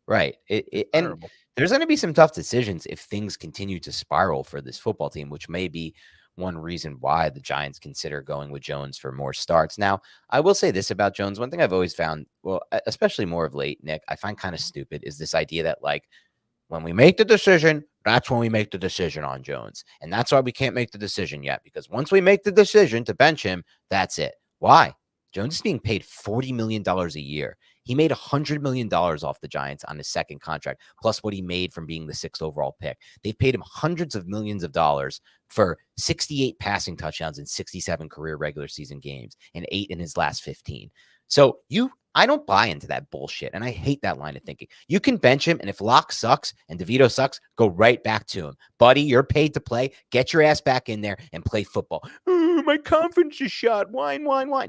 Right. And Fireable. there's going to be some tough decisions if things continue to spiral for this football team, which may be one reason why the Giants consider going with Jones for more starts. Now, I will say this about Jones. One thing I've always found, well, especially more of late, Nick, I find kind of stupid is this idea that, like, when we make the decision, that's when we make the decision on Jones. And that's why we can't make the decision yet, because once we make the decision to bench him, that's it. Why? Jones is being paid $40 million a year. He made $100 million off the Giants on his second contract, plus what he made from being the 6th overall pick. They've paid him hundreds of millions of dollars for 68 passing touchdowns in 67 career regular season games and 8 in his last 15. So I don't buy into that bullshit, and I hate that line of thinking. You can bench him, and if Locke sucks and DeVito sucks, go right back to him. Buddy, you're paid to play. Get your ass back in there and play football. My confidence is shot. Whine.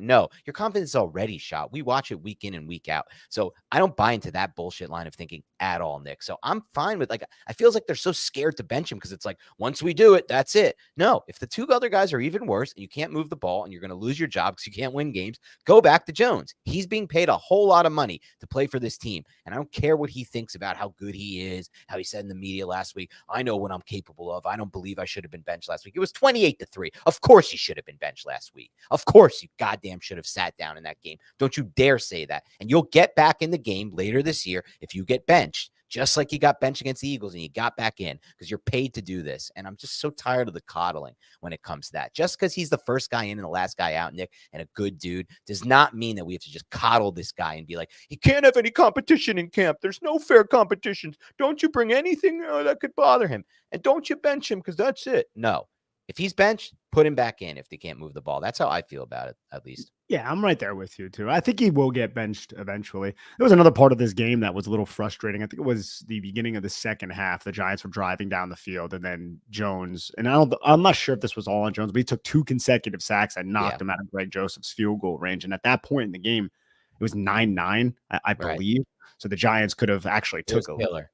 No, your confidence is already shot. We watch it week in and week out. So I don't buy into that bullshit line of thinking at all, Nick. So I'm fine with, like, I feels like they're so scared to bench him because it's like, once we do it, that's it. No, if the two other guys are even worse and you can't move the ball and you're going to lose your job because you can't win games, go back to Jones. He's being paid a whole lot of money to play for this team. And I don't care what he thinks about how good he is, how he said in the media last week, I know what I'm capable of. I don't believe I should have been benched last week. It was 28-3. Of course you should have been benched last week. Of course you goddamn should have sat down in that game. Don't you dare say that. And you'll get back in the game later this year if you get benched. Just like you got benched against the Eagles and you got back in because you're paid to do this. And I'm just so tired of the coddling when it comes to that. Just because he's the first guy in and the last guy out, Nick, and a good dude, does not mean that we have to just coddle this guy and be like, he can't have any competition in camp. There's no fair competitions. Don't you bring anything that could bother him. And don't you bench him because that's it. No. If he's benched, put him back in if they can't move the ball. That's how I feel about it, at least. Yeah, I'm right there with you, too. I think he will get benched eventually. There was another part of this game that was a little frustrating. I think it was the beginning of the second half. The Giants were driving down the field, and then Jones, and I'm not sure if this was all on Jones, but he took 2 consecutive sacks and knocked him out of Greg Joseph's field goal range. And at that point in the game, it was 9-9, I believe. So the Giants could have actually took a killer.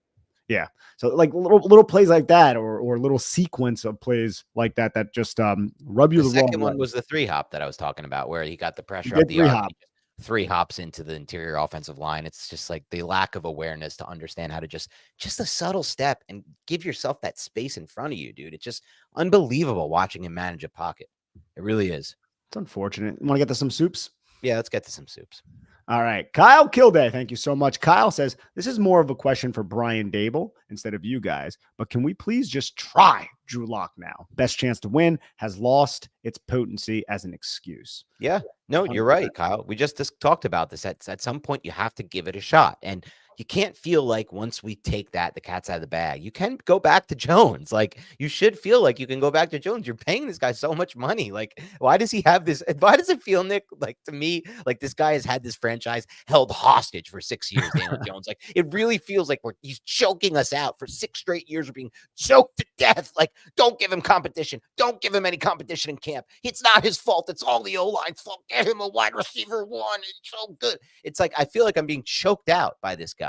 Yeah. So like little plays like that or little sequence of plays like that just rub you the wrong way. The second one was the 3-hop that I was talking about where he got the pressure of the arm. 3 hops into the interior offensive line. It's just like the lack of awareness to understand how to just a subtle step and give yourself that space in front of you, dude. It's just unbelievable watching him manage a pocket. It really is. It's unfortunate. You want to get to some soups? Yeah, let's get to some soups. All right. Kyle Kilday, thank you so much. Kyle says, this is more of a question for Brian Dable instead of you guys, but can we please just try Drew Lock now? Best chance to win, has lost its potency as an excuse. Yeah. No, you're right, Kyle. We just talked about this. At some point, you have to give it a shot. And you can't feel like once we take that, the cat's out of the bag. You can go back to Jones. Like, you should feel like you can go back to Jones. You're paying this guy so much money. Like, why does he have this? Why does it feel, Nick, like to me, like this guy has had this franchise held hostage for 6 years, Daniel Jones? Like, it really feels like he's choking us out for 6 straight years. We're being choked to death. Like, don't give him competition. Don't give him any competition in camp. It's not his fault. It's all the O-line's fault. Get him a wide receiver 1. It's so good. It's like, I feel like I'm being choked out by this guy.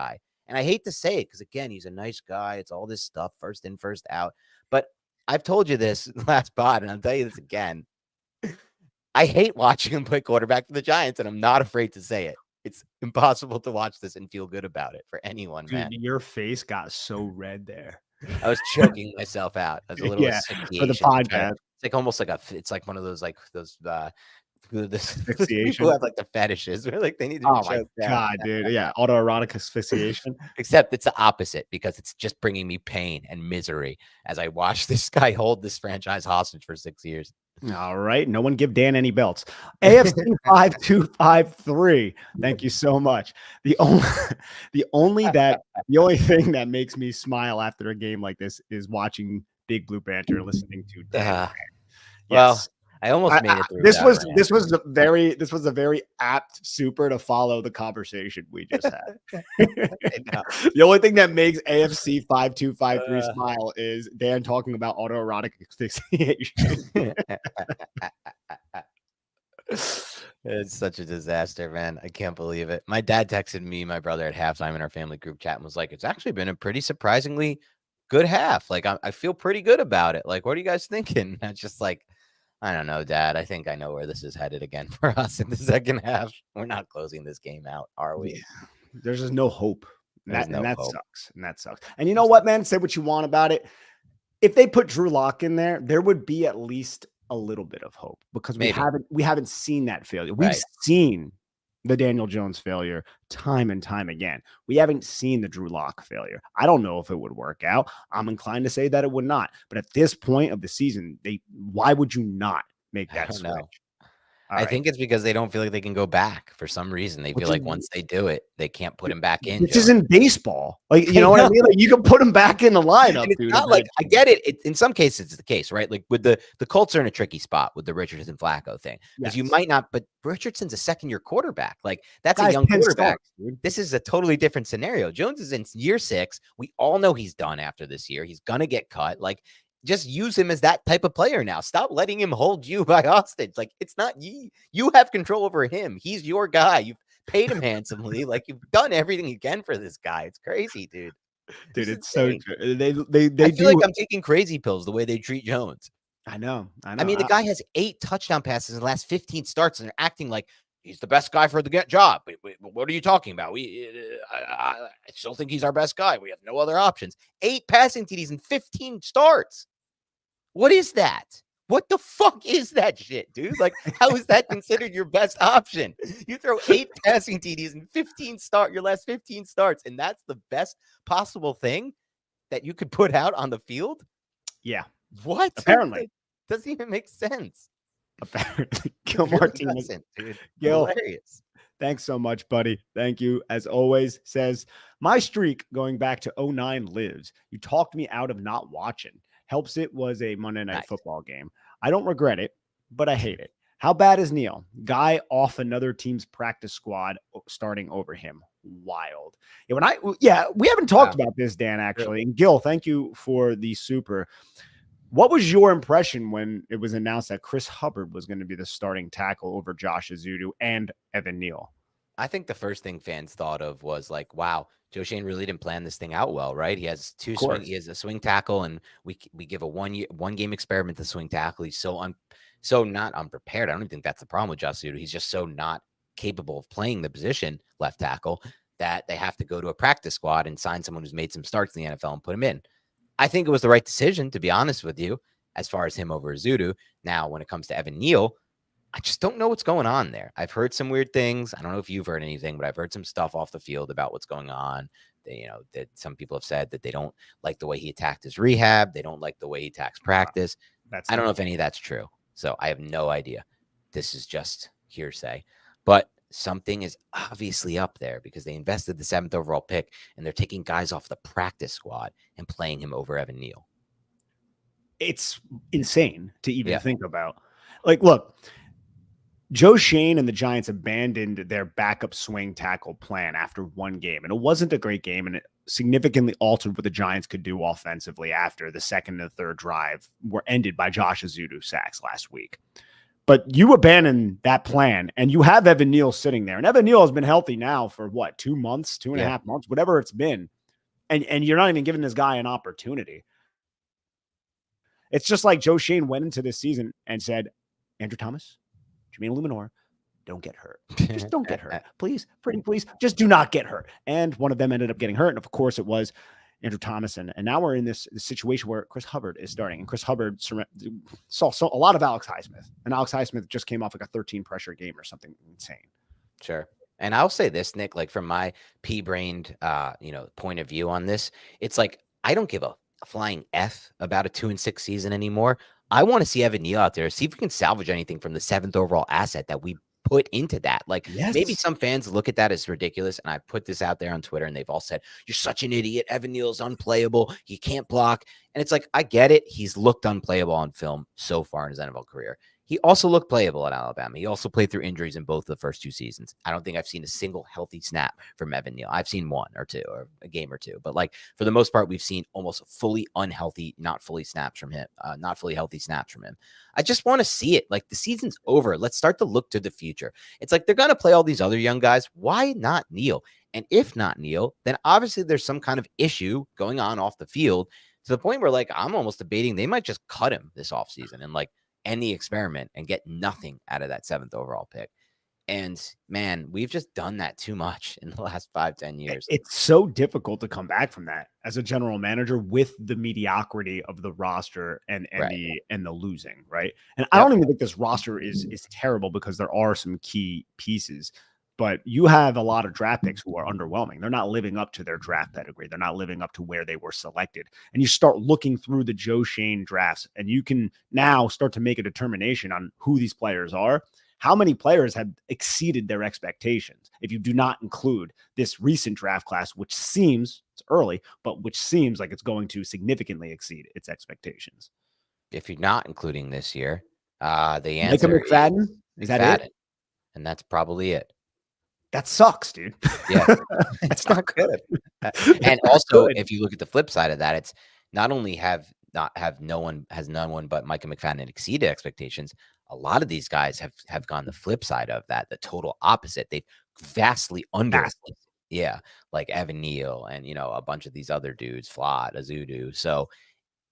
And I hate to say it because, again, he's a nice guy. It's all this stuff, first in, first out. But I've told you this last pod, and I'll tell you this again. I hate watching him play quarterback for the Giants, and I'm not afraid to say it. It's impossible to watch this and feel good about it for anyone, Dude, man. Your face got so red there. I was choking myself out as a little for the podcast. It's like almost like it's like one of those asphyxiation. People have like the fetishes where like they need to be choked out. God, dude. Yeah, autoerotic asphyxiation. Except it's the opposite because it's just bringing me pain and misery as I watch this guy hold this franchise hostage for 6 years. All right. No one give Dan any belts. AFC 5253. Thank you so much. The only the only that the only thing that makes me smile after a game like this is watching Big Blue Banter, listening to Dan. Uh, well, Yes. I almost made it through without a rant. This was a very apt super to follow the conversation we just had. I know. The only thing that makes AFC 5253 Uh, smile is Dan talking about autoerotic asphyxiation. It's such a disaster, man. I can't believe it. My dad texted me, my brother at halftime in our family group chat and was like, it's actually been a pretty surprisingly good half. Like, I feel pretty good about it. Like, what are you guys thinking? I just like, I don't know, Dad. I think I know where this is headed again for us in the second half. We're not closing this game out, are we? Yeah. There's just no hope. There's no That hope. sucks. And that sucks. And you know what, man? Say what you want about it. If they put Drew Lock in there would be at least a little bit of hope because Maybe. we haven't seen that failure. We've Right. seen the Daniel Jones failure time and time again. We haven't seen the Drew Lock failure. I don't know if it would work out. I'm inclined to say that it would not. But at this point of the season, why would you not make I that don't switch? know. All I right. think it's because they don't feel like they can go back for some reason. They feel Which is like once they do it, they can't put him back in, This Joe. isn't baseball. Like, you I know what I know. mean? Like, you can put him back in the lineup, And it's dude. not like I get it. In some cases, it's the case, right? Like with the Colts are in a tricky spot with the Richardson Flacco thing because you Yes. might not. But Richardson's a second-year quarterback. Like that's a Guy's young 10 quarterback. starts, dude. This is a totally different scenario. Jones is in year 6. We all know he's done after this year. He's gonna get cut. Like just use him as that type of player now. Stop letting him hold you by hostage. Like it's not you. You have control over him. He's your guy. You've paid him handsomely. Like you've done everything you can for this guy. It's crazy, dude. Dude, It's it's so insane. true. I They feel like do. I'm taking crazy pills the way they treat Jones. I know. I mean, the guy has 8 touchdown passes in the last 15 starts, and they're acting like he's the best guy for the job. What are you talking about? I still think he's our best guy. We have no other options. 8 passing TDs in 15 starts. What is that? What the fuck is that shit, dude? Like, how is that considered your best option? You throw 8 passing TDs in your last 15 starts, and that's the best possible thing that you could put out on the field? Yeah. What? Apparently. Like, doesn't even make sense. Apparently. Gil Really Martinez. doesn't, dude. Gil, Hilarious. thanks so much, buddy. Thank you. As always, says, my streak going back to 09 lives. You talked me out of not watching. Helps it was a Monday Night Football game. I don't regret it, but I hate it. How bad is Neil? Guy off another team's practice squad starting over him. Wild. We haven't talked about this, Dan, actually. And Gil, thank you for the super. What was your impression when it was announced that Chris Hubbard was going to be the starting tackle over Josh Azudu and Evan Neal? I think the first thing fans thought of was like, wow, Joe Shane really didn't plan this thing out well, right? He has he has a swing tackle, and we give a one game experiment to swing tackle. He's so not unprepared. I don't even think that's the problem with Josh Azudu. He's just so not capable of playing the position left tackle that they have to go to a practice squad and sign someone who's made some starts in the NFL and put him in. I think it was the right decision, to be honest with you, as far as him over Azudu. Now, when it comes to Evan Neal, I just don't know what's going on there. I've heard some weird things. I don't know if you've heard anything, but I've heard some stuff off the field about what's going on. That some people have said that they don't like the way he attacked his rehab. They don't like the way he attacks practice. I don't know if any of that's true. So I have no idea. This is just hearsay. But something is obviously up there because they invested the 7th overall pick and they're taking guys off the practice squad and playing him over Evan Neal. It's insane to even think about. Like, look, Joe Shane and the Giants abandoned their backup swing tackle plan after one game, and it wasn't a great game, and it significantly altered what the Giants could do offensively after the second and third drive were ended by Josh Azudu sacks last week. But you abandon that plan, and you have Evan Neal sitting there, and Evan Neal has been healthy now for what, 2 months, 2.5 months, whatever it's been, and you're not even giving this guy an opportunity. It's just like Joe Shane went into this season and said, Andrew Thomas, Jermaine Luminor, don't get hurt. Just don't get hurt. Please, pretty please, just do not get hurt. And one of them ended up getting hurt. And of course, it was Andrew Thomas. And now we're in this situation where Chris Hubbard is starting. And Chris Hubbard saw a lot of Alex Highsmith. And Alex Highsmith just came off like a 13 pressure game or something insane. Sure. And I'll say this, Nick, like from my pea-brained point of view on this, it's like I don't give a flying F about a 2-6 season anymore. I want to see Evan Neal out there, see if we can salvage anything from the 7th overall asset that we put into that. Like, maybe Yes. some fans look at that as ridiculous, and I put this out there on Twitter, and they've all said, "You're such an idiot. Evan Neal's unplayable. He can't block." And it's like, I get it. He's looked unplayable on film so far in his NFL career. He also looked playable at Alabama. He also played through injuries in both of the first 2 seasons. I don't think I've seen a single healthy snap from Evan Neal. I've seen 1 or 2 or a game or 2, but like for the most part, we've seen almost fully unhealthy, not fully snaps from him, not fully healthy snaps from him. I just want to see it. Like, the season's over. Let's start to look to the future. It's like they're going to play all these other young guys. Why not Neal? And if not Neal, then obviously there's some kind of issue going on off the field, to the point where, like, I'm almost debating they might just cut him this offseason and like end the experiment and get nothing out of that 7th overall pick. And man, we've just done that too much in the last 5-10 years. It's so difficult to come back from that as a general manager with the mediocrity of the roster and Right. the losing, right? And I don't even think this roster is terrible, because there are some key pieces, but you have a lot of draft picks who are underwhelming. They're not living up to their draft pedigree. They're not living up to where they were selected. And you start looking through the Joe Shane drafts, and you can now start to make a determination on who these players are. How many players have exceeded their expectations if you do not include this recent draft class, which seems, it's early, but which seems like it's going to significantly exceed its expectations? If you're not including this year, the Micah answer McFadden? is Is that it? McFadden, and that's probably it. That sucks, dude. Yeah, it's not good. And It's not also, good. if you look at the flip side of that, it's not only no one but Micah McFadden exceeded expectations. A lot of these guys have gone the flip side of that, the total opposite. They've vastly under. Vastly. Yeah, like Evan Neal and, a bunch of these other dudes, Flott, Azudu. So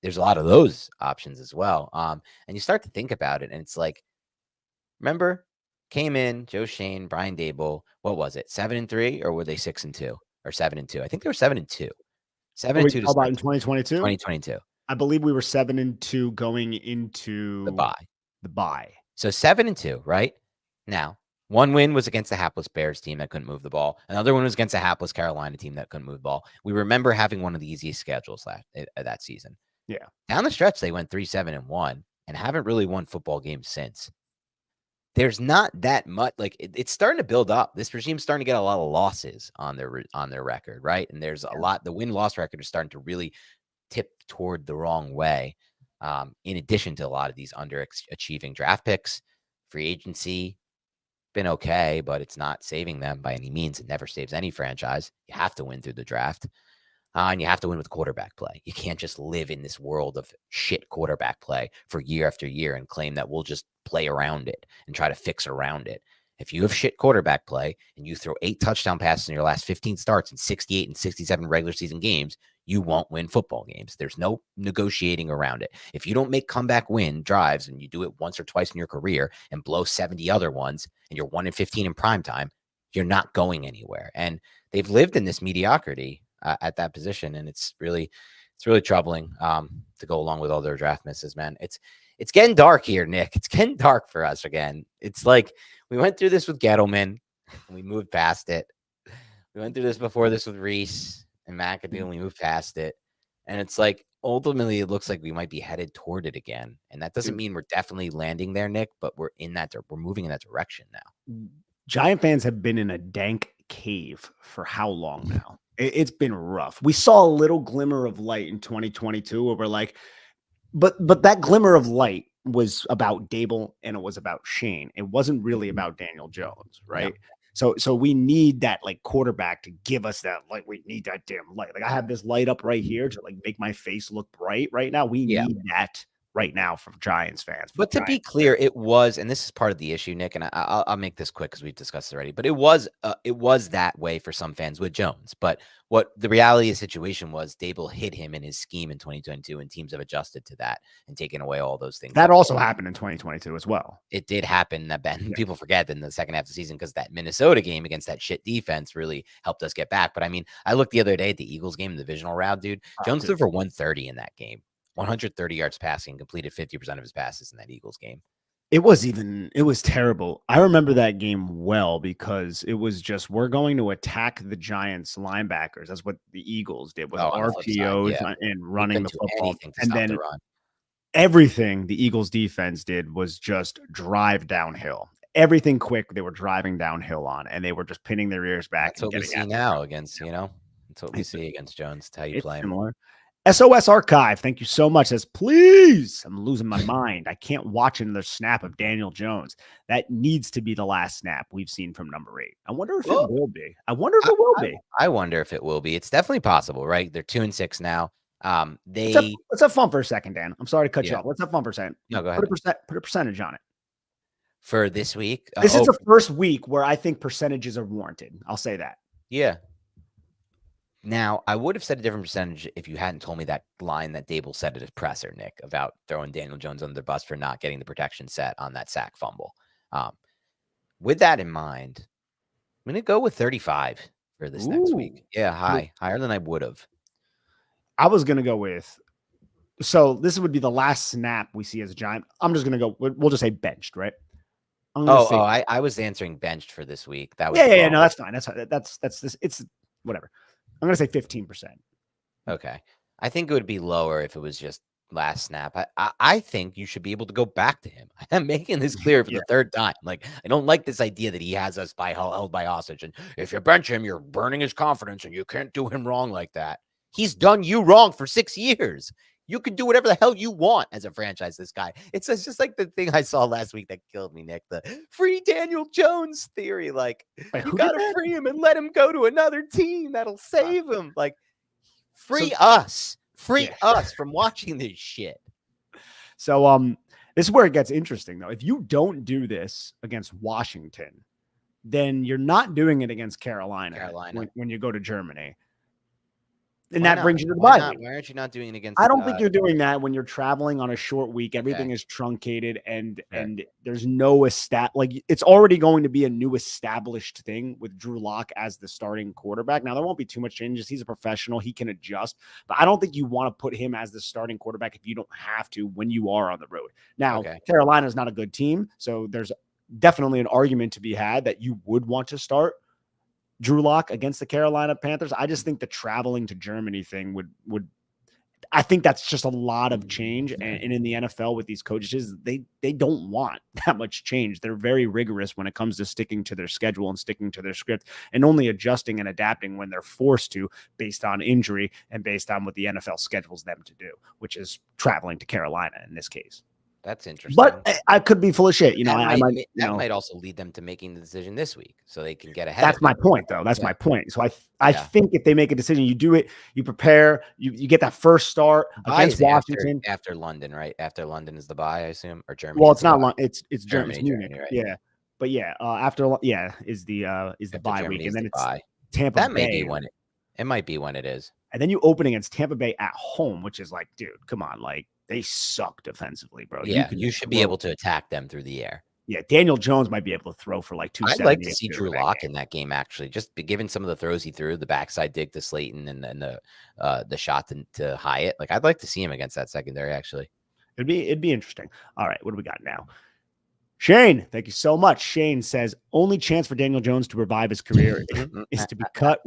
there's a lot of those options as well. And you start to think about it, and it's like, remember, came in Joe Shane, Brian Dable. What was it, 7-3, or were they 6-2 or 7-2? I think they were 7-2. Are we 7-2 to talking about start in 2022? 2022, I believe we were 7-2 going the into bye. the bye. So 7-2, right? Now, one win was against the hapless Bears team that couldn't move the ball. Another one was against a hapless Carolina team that couldn't move the ball. We remember having one of the easiest schedules that season. Yeah. Down the stretch, they went 3-7-1 and haven't really won football games since. There's not that much, like, it's starting to build up. This regime's starting to get a lot of losses on their record, right? And there's a lot. The win-loss record is starting to really tip toward the wrong way. In addition to a lot of these underachieving draft picks, free agency been okay, but it's not saving them by any means. It never saves any franchise. You have to win through the draft. And you have to win with quarterback play. You can't just live in this world of shit quarterback play for year after year and claim that we'll just play around it and try to fix around it. If you have shit quarterback play and you throw 8 touchdown passes in your last 15 starts in 68 and 67 regular season games, you won't win football games. There's no negotiating around it. If you don't make comeback win drives and you do it once or twice in your career and blow 70 other ones and you're 1-15 in prime time, you're not going anywhere. And they've lived in this mediocrity at that position, and it's really troubling to go along with all their draft misses, man. It's getting dark here, Nick. It's getting dark for us again. It's like we went through this with Gettleman and we moved past it. We went through this before this with Reese and McAdoo and we moved past it. And it's like, ultimately, it looks like we might be headed toward it again. And that doesn't mean we're definitely landing there, Nick, but we're moving in that direction now. Giant fans have been in a dank cave for how long now? It's been rough. We saw a little glimmer of light in 2022 where we're like, but that glimmer of light was about Dable and it was about Shane. It wasn't really about Daniel Jones, right? No. So we need that like quarterback to give us that light. We need that damn light. Like I have this light up right here to like make my face look bright right now. We need that right now from Giants fans. But to be clear, it was, and this is part of the issue, Nick, and I'll make this quick because we've discussed it already, but it was that way for some fans with Jones. But what the reality of the situation was, Dable hit him in his scheme in 2022, and teams have adjusted to that and taken away all those things. That also happened in 2022 as well. It did happen. That people forget in the second half of the season because that Minnesota game against that shit defense really helped us get back. But I mean, I looked the other day at the Eagles game, the divisional round, dude. Jones threw for 130 in that game. 130 yards passing, completed 50% of his passes in that Eagles game. It was terrible. I remember that game well because it was just, we're going to attack the Giants linebackers. That's what the Eagles did with RPOs and running the football. And then everything the Eagles defense did was just drive downhill. Everything quick, they were driving downhill on, and they were just pinning their ears back That's and what we getting see after now Jones. against, that's what we see against Jones. It's how you It's play him. similar. SOS Archive, thank you so much. Says, please, I'm losing my mind. I can't watch another snap of Daniel Jones. That needs to be the last snap we've seen from number 8. I wonder if it will be. I wonder if it will be. I wonder if it will be. It's definitely possible, right? They're 2-6 now. Let's have fun for a second, Dan. I'm sorry to cut you off. Let's have fun for a second. No, go ahead. Put a percentage on it. For this week? This is the first week where I think percentages are warranted. I'll say that. Yeah. Now, I would have said a different percentage if you hadn't told me that line that Dable said at his presser, Nick, about throwing Daniel Jones under the bus for not getting the protection set on that sack fumble. With that in mind, I'm going to go with 35 for this next week. Yeah, higher than I would have. I was going to go with, so this would be the last snap we see as a Giant. I'm just going to go, we'll just say benched, right? I was answering benched for this week. That was no, that's fine. That's this. It's whatever. I'm going to say 15%. Okay. I think it would be lower if it was just last snap. I think you should be able to go back to him. I'm making this clear for the third time. Like, I don't like this idea that he has us held by hostage. And if you bench him, you're burning his confidence and you can't do him wrong like that. He's done you wrong for 6 years. You can do whatever the hell you want as a franchise, this guy. It's just like the thing I saw last week that killed me, Nick. The free Daniel Jones theory. Like, you got to free him and let him go to another team that'll save him. Like, free us. Free us from watching this shit. So this is where it gets interesting, though. If you don't do this against Washington, then you're not doing it against Carolina. When you go to Germany. And that brings you to the bye week. Why aren't you not doing it against? I don't think you're doing that when you're traveling on a short week. Everything is truncated and there's no it's already going to be a new established thing with Drew Lock as the starting quarterback. Now there won't be too much changes. He's a professional. He can adjust, but I don't think you want to put him as the starting quarterback if you don't have to when you are on the road. Now, Carolina is not a good team, so there's definitely an argument to be had that you would want to start Drew Lock against the Carolina Panthers. I just think the traveling to Germany thing would I think that's just a lot of change. And in the NFL with these coaches, they don't want that much change. They're very rigorous when it comes to sticking to their schedule and sticking to their script and only adjusting and adapting when they're forced to based on injury and based on what the NFL schedules them to do, which is traveling to Carolina in this case. That's interesting. But I could be full of shit. That might also lead them to making the decision this week so they can get ahead. That's my point, though. That's my point. So I think if they make a decision, you do it, you prepare, you get that first start against Washington. After London, right? After London is the bye, I assume, or Germany. Well, it's not London. It's Germany. Right? Yeah. But after is the bye week. And then it's Tampa Bay. That may be when it might be when it is. And then you open against Tampa Bay at home, which is like, dude, come on. Like, they suck defensively, bro. Yeah, you should be able to attack them through the air. Yeah, Daniel Jones might be able to throw for like 270. I'd like to see Drew Lock in that game, actually. Just given some of the throws he threw, the backside dig to Slayton and then the shot to Hyatt. Like, I'd like to see him against that secondary, actually. It'd be interesting. All right, what do we got now? Shane, thank you so much. Shane says, only chance for Daniel Jones to revive his career is to be cut,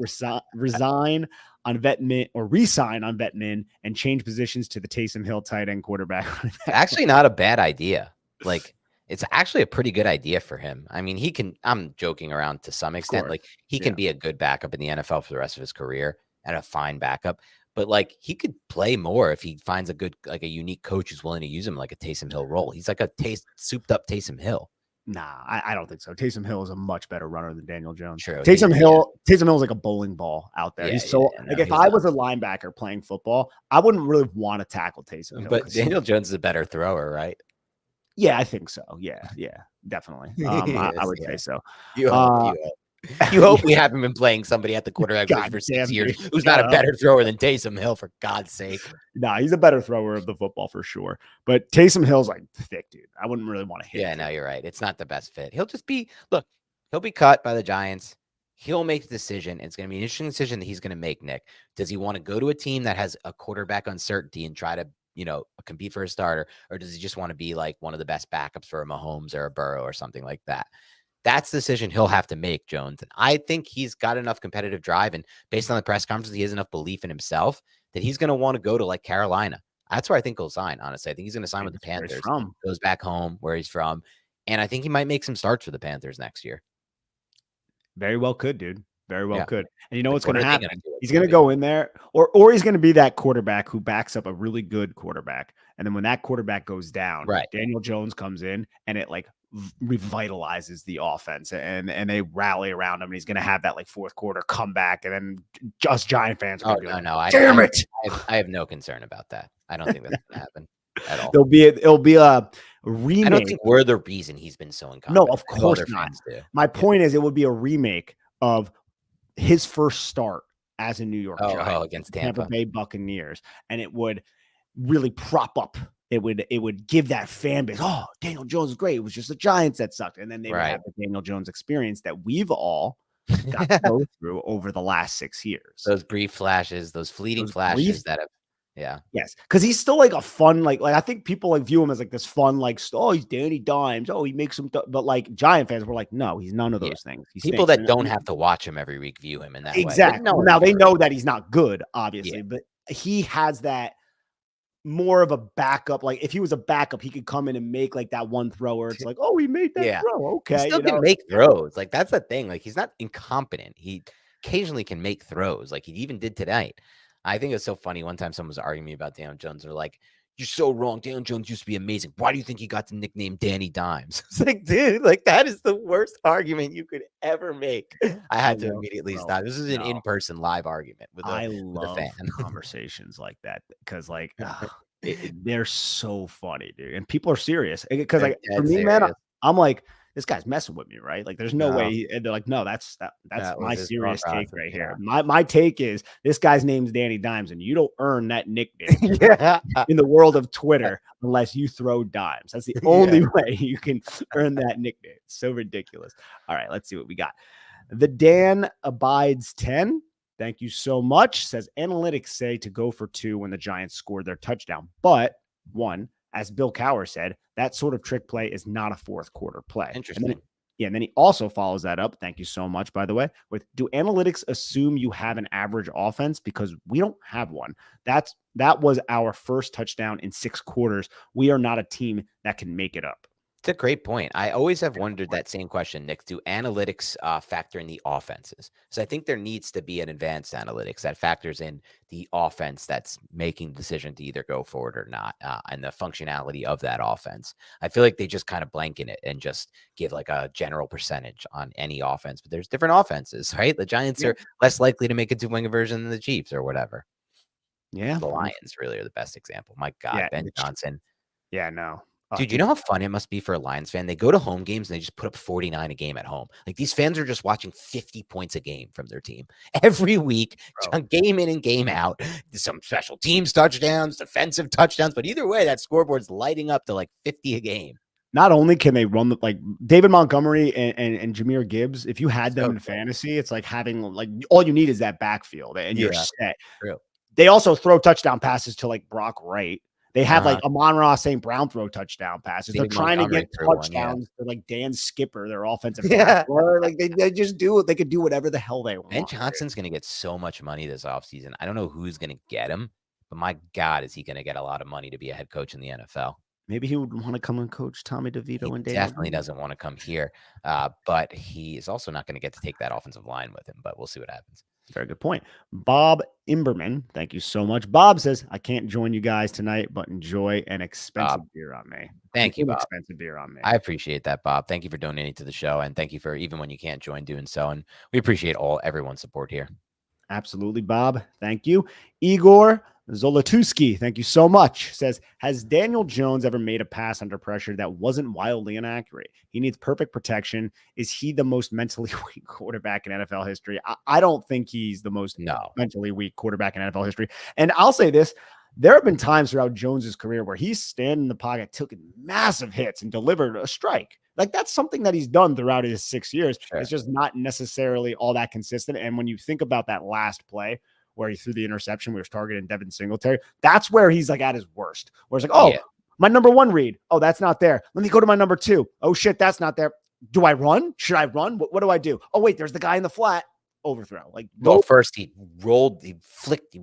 resign on vet min, or resign on vet min and change positions to the Taysom Hill tight end quarterback. Actually, not a bad idea. Like, it's actually a pretty good idea for him. I mean, I'm joking around to some extent. Like, he can be a good backup in the NFL for the rest of his career and a fine backup. But like, he could play more if he finds a unique coach who's willing to use him like a Taysom Hill role. He's like a souped up Taysom Hill. Nah, I don't think so. Taysom Hill is a much better runner than Daniel Jones. True. Taysom Hill is like a bowling ball out there. He's if I was a linebacker playing football, I wouldn't really want to tackle Taysom Hill. But Daniel Jones is a better thrower, right? Yeah, I think so. Yeah, definitely. I would say so. You hope we haven't been playing somebody at the quarterback position for 6 years who's not a better thrower than Taysom Hill, for God's sake. Nah, he's a better thrower of the football for sure. But Taysom Hill's like thick, dude. I wouldn't really want to hit him. Yeah, no, you're right. It's not the best fit. He'll be cut by the Giants. He'll make the decision. It's going to be an interesting decision that he's going to make, Nick. Does he want to go to a team that has a quarterback uncertainty and try to, compete for a starter? Or does he just want to be like one of the best backups for a Mahomes or a Burrow or something like that? That's the decision he'll have to make, Jones. And I think he's got enough competitive drive, and based on the press conferences, he has enough belief in himself that he's going to want to go to like Carolina, That's where I think he'll sign, honestly. I think he's going to sign with the Where he's Panthers, from. goes back home where he's from, and I think he might make some starts for the Panthers next year. Very well could, dude. Very well could. And you know Like, what's what going to are they happen? gonna do at He's going to QB? go in there, or he's going to be that quarterback who backs up a really good quarterback. And then when that quarterback goes down, Right. Daniel Jones comes in and it like revitalizes the offense, and they rally around him. And he's going to have that like fourth quarter comeback, and then just Giant fans are going to be like, no, "Damn it!" I have no concern about that. I don't think that's going to happen at all. It'll be a remake. I don't think we're the reason he's been so incompetent. No, of I know course other not. fans do. My point is, it would be a remake of his first start as a New York Giant against Tampa Tampa. Bay Buccaneers, and it would really prop up. It would give that fan base, oh, Daniel Jones is great. It was just the Giants that sucked, and then they would have the Daniel Jones experience that we've all got to go through over the last 6 years. Those brief flashes, those fleeting flashes that have. Yeah. Yes, because he's still like a fun, like I think people like view him as like this fun, like, oh, he's Danny Dimes, oh, he makes him, but like Giant fans were like, no, he's none of those things. People that don't have to watch him every week view him in that way. Exactly. Well, now they know that he's not good, obviously, but he has that more of a backup. Like if he was a backup, he could come in and make like that one throw where it's like, oh, he made that throw. Okay, he still can make throws. Like that's the thing. Like he's not incompetent. He occasionally can make throws. Like he even did tonight. I think it's so funny. One time someone was arguing me about Daniel Jones. They're like, you're so wrong. Daniel Jones used to be amazing. Why do you think he got the nickname Danny Dimes? It's like, dude, like that is the worst argument you could ever make. I had to immediately stop. This is an in-person live argument with a fan. Conversations like that because like they're so funny, dude. And people are serious because like for me, man, I'm like, this guy's messing with me, right? Like, there's no way. And they're like, no, that's my serious take right here. My take is this guy's name's Danny Dimes, and you don't earn that nickname in the world of Twitter unless you throw dimes. That's the only way you can earn that nickname. It's so ridiculous. All right, let's see what we got. The Dan Abides 10. Thank you so much. Says analytics say to go for 2 when the Giants scored their touchdown, but 1. As Bill Cowher said, that sort of trick play is not a fourth quarter play. Interesting. And then he also follows that up. Thank you so much, by the way, with do analytics assume you have an average offense? Because we don't have one. That was our first touchdown in 6 quarters. We are not a team that can make it up. It's a great point. I always have wondered that same question, Nick. Do analytics factor in the offenses? So I think there needs to be an advanced analytics that factors in the offense that's making the decision to either go forward or not, and the functionality of that offense. I feel like they just kind of blanket it and just give like a general percentage on any offense. But there's different offenses, right? The Giants are less likely to make a 2-wing version than the Chiefs or whatever. Yeah. The Lions really are the best example. My God, Ben Johnson. Yeah, no. Dude, you know how fun it must be for a Lions fan? They go to home games and they just put up 49 a game at home. Like these fans are just watching 50 points a game from their team every week, game in and game out. Some special teams touchdowns, defensive touchdowns, but either way, that scoreboard's lighting up to like 50 a game. Not only can they run like David Montgomery and Jahmyr Gibbs, if you had them in fantasy, it's like having like all you need is that backfield and you're set. True. They also throw touchdown passes to like Brock Wright. They have like Amon-Ra St. Brown throw touchdown passes. They're trying to get touchdowns for like Dan Skipper, their offensive tackler. Like they just do it. They could do whatever the hell they want. Ben Johnson's going to get so much money this offseason. I don't know who's going to get him, but my God, is he going to get a lot of money to be a head coach in the NFL? Maybe he would want to come and coach Tommy DeVito and Daniel. Definitely doesn't want to come here, but he is also not going to get to take that offensive line with him. But we'll see what happens. Very good point. Bob Imberman, thank you so much. Bob says, I can't join you guys tonight, but enjoy an expensive beer on me. Thank you, Bob. Expensive beer on me. I appreciate that, Bob. Thank you for donating to the show, and thank you for even when you can't join doing so. And we appreciate everyone's support here. Absolutely, Bob. Thank you. Igor Zolotuski, thank you so much, says, has Daniel Jones ever made a pass under pressure that wasn't wildly inaccurate? He needs perfect protection. Is he the most mentally weak quarterback in NFL history? I don't think he's the most mentally weak quarterback in NFL history. And I'll say this, there have been times throughout Jones's career where he's standing in the pocket, took massive hits and delivered a strike. Like that's something that he's done throughout his 6 years. Sure. It's just not necessarily all that consistent. And when you think about that last play, where he threw the interception, we were targeting Devin Singletary. That's where he's like at his worst. Where it's like, my number 1 read. Oh, that's not there. Let me go to my number 2. Oh shit, that's not there. Do I run? Should I run? What do I do? Oh wait, there's the guy in the flat. overthrow. Like, well, first he flicked,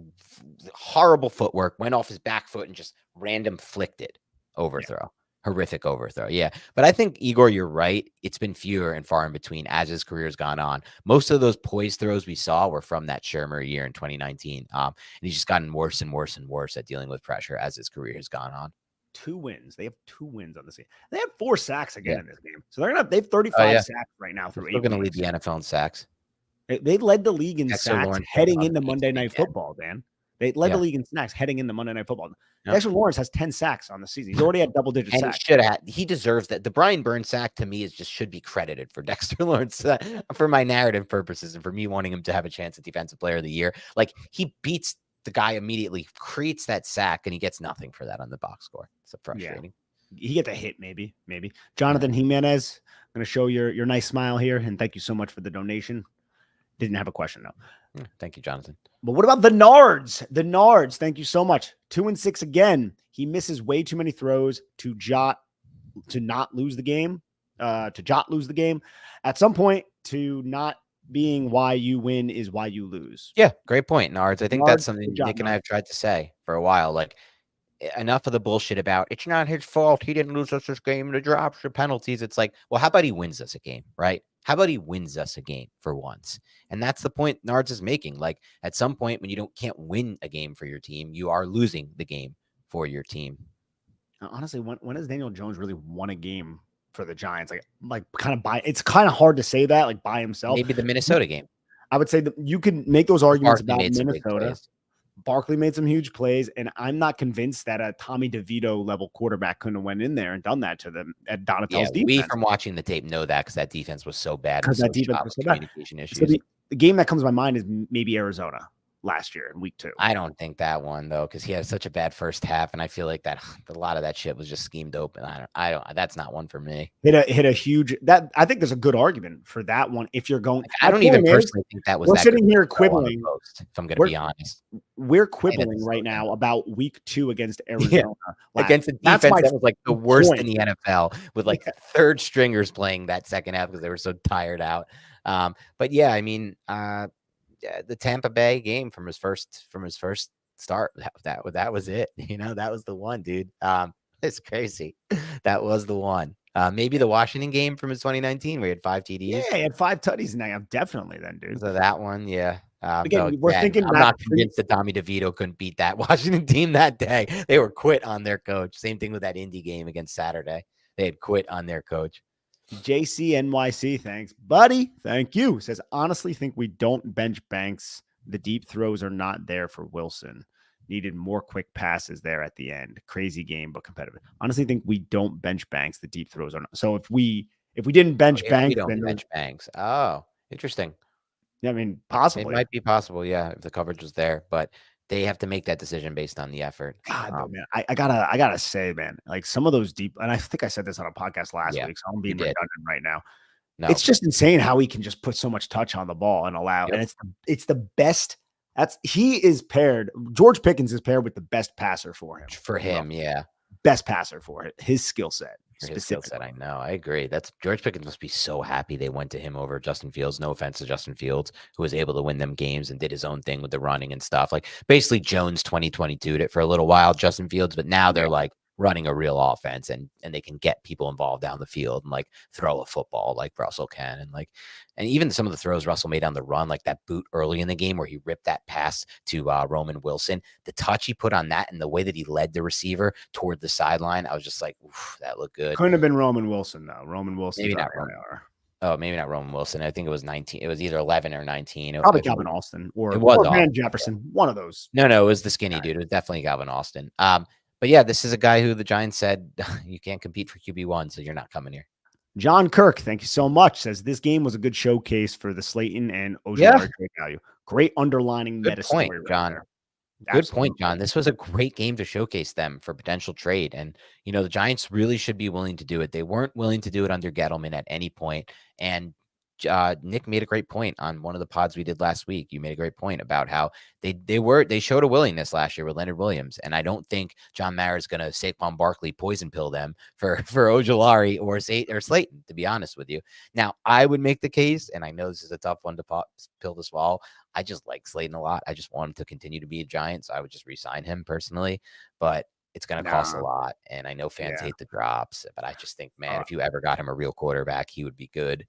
horrible footwork, went off his back foot and just random flicked it. Overthrow. Yeah. Horrific overthrow. Yeah. But I think, Igor, you're right. It's been fewer and far in between as his career's gone on. Most of those poise throws we saw were from that Shermer year in 2019. And he's just gotten worse and worse and worse at dealing with pressure as his career has gone on. 2 wins. They have 2 wins on the season. They have 4 sacks again in this game. So they have 35 sacks right now through 8 weeks. They're going to lead the NFL in sacks. They led the league in sacks heading into Monday Night Football, Dan. They led the league in sacks heading into Monday Night Football. Dexter Lawrence has 10 sacks on the season. He's already had double-digit sacks. He deserves that. The Brian Burns sack, to me, should be credited for Dexter Lawrence for my narrative purposes and for me wanting him to have a chance at Defensive Player of the Year. Like, he beats the guy immediately, creates that sack, and he gets nothing for that on the box score. It's frustrating. Yeah. He gets a hit, maybe. Jonathan Jimenez, I'm going to show your nice smile here, and thank you so much for the donation. Didn't have a question, though. Thank you, Jonathan. But what about the Nards? The Nards, thank you so much. 2-6 again. He misses way too many throws to not lose the game, to Jot lose the game. At some point, to not being why you win is why you lose. Yeah, great point, Nards. I think that's something Nick and I have tried to say for a while. Like, enough of the bullshit about it's not his fault. He didn't lose us this game. The drops or penalties. It's like, well, how about he wins us a game, right? How about he wins us a game for once? And that's the point Nards is making. Like, at some point when you can't win a game for your team, you are losing the game for your team. Honestly, when has Daniel Jones really won a game for the Giants? It's kind of hard to say that, like, by himself. Maybe the Minnesota game. I would say that you can make those arguments about Minnesota. Barkley made some huge plays, and I'm not convinced that a Tommy DeVito level quarterback couldn't have went in there and done that to them at Donatel's defense. We, from watching the tape, know that because that defense was so bad. Because that defense was so bad. Communication issues. So the game that comes to my mind is maybe Arizona last year in week 2. I don't think that one, though, because he had such a bad first half, and I feel like that a lot of that shit was just schemed open. I don't. That's not one for me. Hit a huge that. I think there's a good argument for that one if you're going. I don't even personally think that was. We're sitting here quibbling. If I'm going to be honest, we're quibbling right now about week 2 against Arizona. Against a defense that was like the worst in the NFL, with like third stringers playing that second half because they were so tired out. But yeah, I mean, the Tampa Bay game from his first start, that was it. That was the one, dude. It's crazy. That was the one. Maybe the Washington game from his 2019 where he had 5 TDs. Yeah, he had 5 tutties in that game. Definitely then, dude. So that one, yeah. Again, we're thinking I'm not convinced that Tommy DeVito couldn't beat that Washington team that day. They were quit on their coach. Same thing with that Indy game against Saturday. They had quit on their coach. JCNYC, thanks, buddy. Thank you. Says, honestly think we don't bench Banks. The deep throws are not there for Wilson. Needed more quick passes there at the end. Crazy game, but competitive. Honestly think we don't bench Banks. The deep throws are not. So if we didn't bench Banks, then bench Banks. Oh, interesting. Yeah, I mean, possibly. It might be possible, yeah, if the coverage was there, but they have to make that decision based on the effort. God, man, I gotta say, man, like some of those deep, and I think I said this on a podcast last week, so I'm being redundant right now. No. It's just insane how he can just put so much touch on the ball and allow, and it's the best. George Pickens is paired with the best passer for him. For him, yeah. Best passer for it. His skill set. His skill set, I know. I agree. That's George Pickens must be so happy they went to him over Justin Fields. No offense to Justin Fields, who was able to win them games and did his own thing with the running and stuff. Like basically Jones 2022'd it for a little while, Justin Fields, but now they're like running a real offense and they can get people involved down the field and like throw a football like Russell can. And even some of the throws Russell made on the run, like that boot early in the game where he ripped that pass to Roman Wilson, the touch he put on that and the way that he led the receiver toward the sideline, I was just like, oof, that looked good. Couldn't have been Roman Wilson though. Roman Wilson. Maybe not Roman. Oh, maybe not Roman Wilson. I think it was 19. It was either 11 or 19. Probably Calvin Austin or Van Jefferson. One of those. No, it was the skinny dude. It was definitely Calvin Austin. But yeah, this is a guy who the Giants said you can't compete for QB1, so you're not coming here. John Kirk, thank you so much. Says this game was a good showcase for the Slayton and Ojulari trade value. Great underlining meta story, John. Good point, John. This was a great game to showcase them for potential trade. And, the Giants really should be willing to do it. They weren't willing to do it under Gettleman at any point. And Nick made a great point on one of the pods we did last week. You made a great point about how they showed a willingness last year with Leonard Williams, and I don't think John Mara is going to Saquon Barkley poison pill them for Ojulari or Slayton. To be honest with you, now I would make the case, and I know this is a tough one to pill to swallow. I just like Slayton a lot. I just want him to continue to be a Giant, so I would just re-sign him personally. But it's going to cost a lot, and I know fans hate the drops, but I just think, man, if you ever got him a real quarterback, he would be good.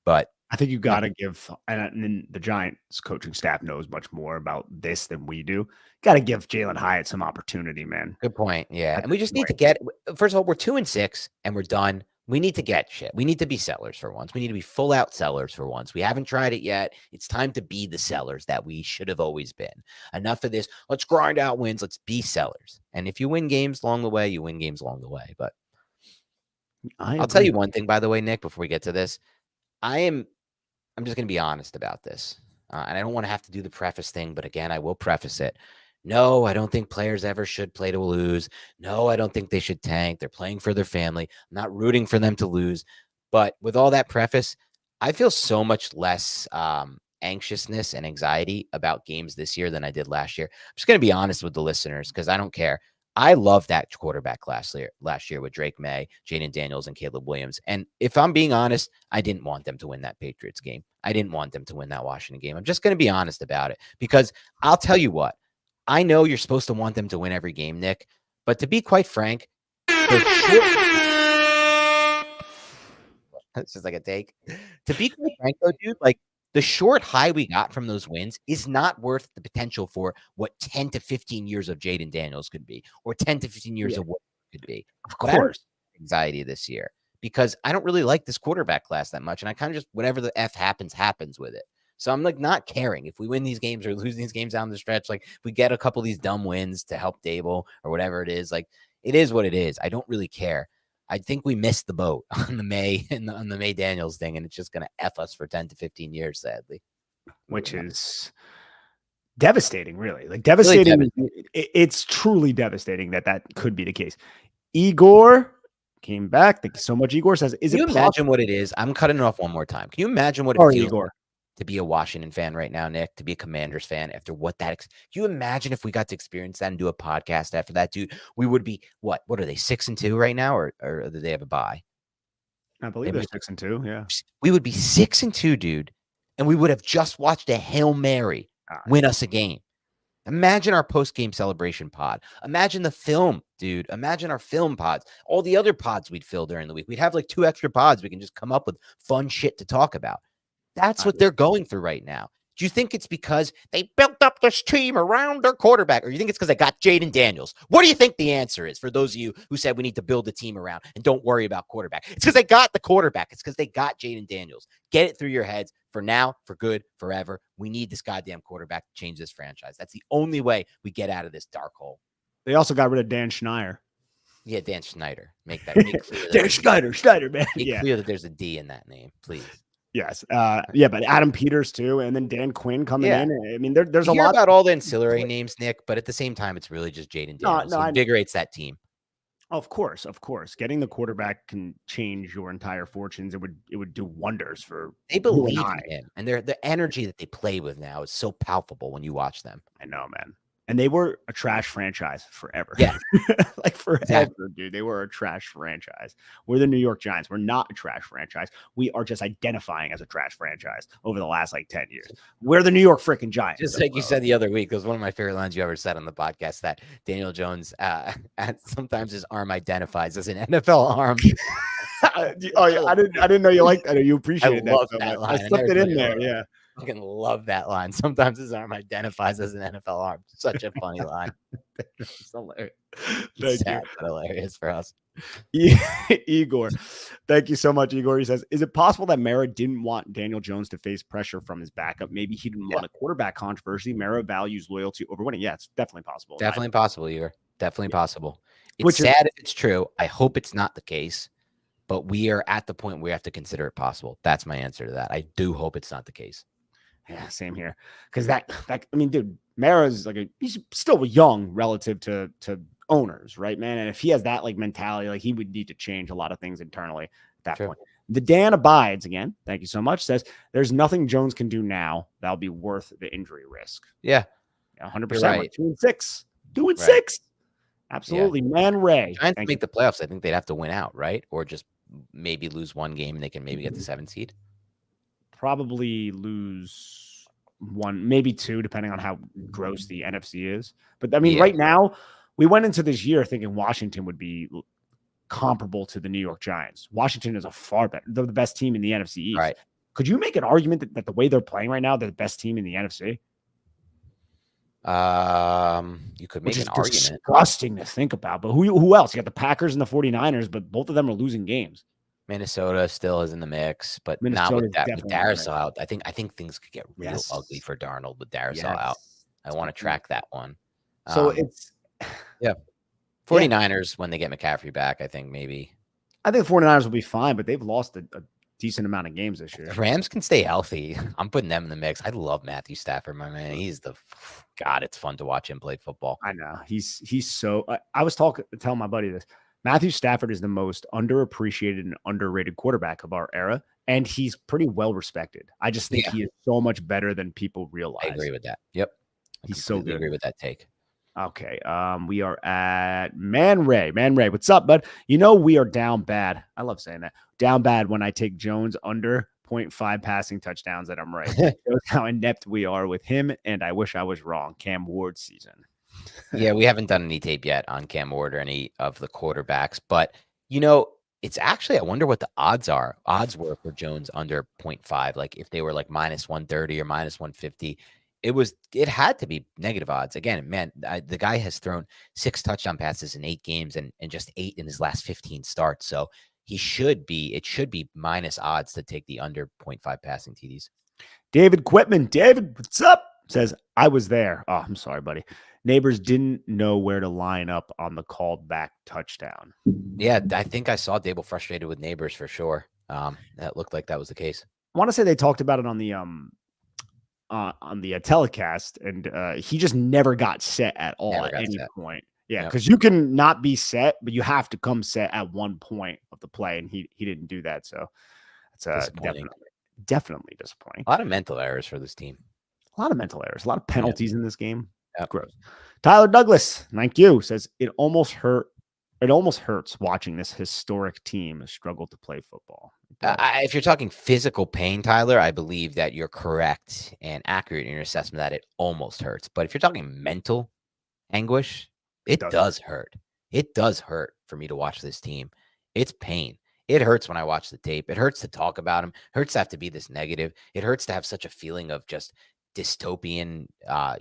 But I think you got to give, and the Giants coaching staff knows much more about this than we do. Got to give Jalen Hyatt some opportunity, man. Good point. Yeah. And we just need to get, first of all, we're 2-6 and we're done. We need to get shit. We need to be sellers for once. We need to be full out sellers for once. We haven't tried it yet. It's time to be the sellers that we should have always been. Enough of this. Let's grind out wins. Let's be sellers. And if you win games along the way, you win games along the way. But I'll tell you one thing, by the way, Nick, before we get to this. I'm just going to be honest about this. And I don't want to have to do the preface thing, but again, I will preface it. No, I don't think players ever should play to lose. No, I don't think they should tank. They're playing for their family. I'm not rooting for them to lose. But with all that preface, I feel so much less anxiousness and anxiety about games this year than I did last year. I'm just going to be honest with the listeners because I don't care. I love that quarterback last year with Drake May, Jaden Daniels, and Caleb Williams. And if I'm being honest, I didn't want them to win that Patriots game. I didn't want them to win that Washington game. I'm just going to be honest about it because I'll tell you what, I know you're supposed to want them to win every game, Nick, but to be quite frank, that's just like a take. To be quite frank, though, dude, like the short high we got from those wins is not worth the potential for what 10 to 15 years of Jaden Daniels could be, or 10 to 15 years of what could be. Of course. Anxiety this year because I don't really like this quarterback class that much. And I kind of just, whatever the F happens with it. So I'm like not caring if we win these games or lose these games down the stretch. Like if we get a couple of these dumb wins to help Dable or whatever it is, like it is what it is. I don't really care. I think we missed the boat on the May Daniels thing, and it's just going to F us for 10 to 15 years, sadly. Which is devastating, really. Like devastating. Really devastating. It's truly devastating that could be the case. Igor came back. Thank you so much. Igor says, "Can you imagine what it is?" I'm cutting it off one more time. Can you imagine what it feels like to be a Washington fan right now, Nick? To be a Commanders fan after what that? Can you imagine if we got to experience that and do a podcast after that, dude? We would be what? What are they 6-2 right now, or do they have a bye? I believe they're 6-2. Yeah, we would be 6-2, dude, and we would have just watched a Hail Mary win us a game. Imagine our post-game celebration pod. Imagine the film, dude. Imagine our film pods. All the other pods we'd fill during the week. We'd have like 2 extra pods. We can just come up with fun shit to talk about. That's what they're going through right now. Do you think it's because they built up this team around their quarterback, or you think it's because they got Jaden Daniels? What do you think the answer is for those of you who said we need to build a team around and don't worry about quarterback? It's because they got the quarterback. It's because they got Jaden Daniels. Get it through your heads for now, for good, forever. We need this goddamn quarterback to change this franchise. That's the only way we get out of this dark hole. They also got rid of Dan Schneider. Yeah, Dan Schneider. Make clear. Dan Schneider, man. Make clear that there's a D in that name, please. Yes. But Adam Peters too, and then Dan Quinn coming in. I mean, there's a lot about all the ancillary names, Nick, but at the same time, it's really just Jaden Daniels. It invigorates that team. Of course. Getting the quarterback can change your entire fortunes. It would do wonders for. They believe in him, and the energy that they play with now is so palpable when you watch them. I know, man. And they were a trash franchise forever. Yeah. Like forever, exactly. Dude. They were a trash franchise. We're the New York Giants. We're not a trash franchise. We are just identifying as a trash franchise over the last 10 years. We're the New York freaking Giants. Just like you said the other week, it was one of my favorite lines you ever said on the podcast that Daniel Jones, sometimes his arm identifies as an NFL arm. I didn't know you liked that or you appreciated that. That line. I slipped it in there. Yeah. I fucking love that line. Sometimes his arm identifies as an NFL arm. Such a funny line. It's hilarious. Sad, but hilarious for us. Igor, thank you so much, Igor. He says, is it possible that Mara didn't want Daniel Jones to face pressure from his backup? Maybe he didn't want a quarterback controversy. Mara values loyalty over winning. Yeah, it's definitely possible. Definitely possible, Igor. Definitely possible. It's sad if it's true. I hope it's not the case, but we are at the point where we have to consider it possible. That's my answer to that. I do hope it's not the case. Yeah, same here. Because I mean, dude, Mara's he's still young relative to owners, right, man? And if he has that mentality, he would need to change a lot of things internally at that point. The Dan Abides, again, thank you so much, says there's nothing Jones can do now that'll be worth the injury risk. Yeah, 100%. you're We're right. 2-6. 2 and Right. 6. Yeah. Absolutely. Man Ray. Giants Thank you. make the playoffs. I think they'd have to win out, right? Or just maybe lose one game and they can maybe get the 7th seed. Probably lose one, maybe two, depending on how gross the NFC is. But I mean, right now, we went into this year thinking Washington would be comparable to the New York Giants. Washington is they're the best team in the NFC East. Right. Could you make an argument that the way they're playing right now, they're the best team in the NFC? You could make an argument. Disgusting to think about. But who else? You got the Packers and the 49ers, but both of them are losing games. Minnesota still is in the mix, but not with that. With Darrisaw out, I think things could get real ugly for Darnold with Darrisaw out. I want to track that one. So it's 49ers when they get McCaffrey back, I think maybe. I think the 49ers will be fine, but they've lost a decent amount of games this year. The Rams can stay healthy. I'm putting them in the mix. I love Matthew Stafford, my man. He's God, it's fun to watch him play football. I know. He's so I was telling my buddy this. Matthew Stafford is the most underappreciated and underrated quarterback of our era, and he's pretty well respected. I just think he is so much better than people realize. I agree with that. Yep. He's so good. I agree with that take. Okay. We are at Man Ray. Man Ray, what's up, bud? You know we are down bad. I love saying that. Down bad when I take Jones under 0.5 passing touchdowns that I'm right. It shows how inept we are with him, and I wish I was wrong. Cam Ward season. Yeah, we haven't done any tape yet on Cam Ward or any of the quarterbacks, but it's actually, I wonder what the odds were for Jones under 0.5. Like if they were like minus 130 or minus 150, it had to be negative odds. Again, man, the guy has thrown 6 touchdown passes in 8 games and just 8 in his last 15 starts. So it should be minus odds to take the under 0.5 passing TDs. David Quitman. David, what's up? Says, I was there. Oh, I'm sorry, buddy. Neighbors didn't know where to line up on the called back touchdown. Yeah, I think I saw Dable frustrated with Neighbors for sure. That looked like that was the case. I want to say they talked about it on the telecast, and he just never got set at all at any point. Yeah, because you can not be set, but you have to come set at one point of the play, and he didn't do that. So it's definitely disappointing. A lot of mental errors for this team. A lot of mental errors, a lot of penalties in this game. Yep. Gross. Tyler Douglas, thank you, says it almost hurts watching this historic team struggle to play football. If you're talking physical pain, Tyler, I believe that you're correct and accurate in your assessment that it almost hurts. But if you're talking mental anguish, it does hurt. It does hurt for me to watch this team. It's pain. It hurts when I watch the tape. It hurts to talk about him. It hurts to have to be this negative. It hurts to have such a feeling of just dystopian, I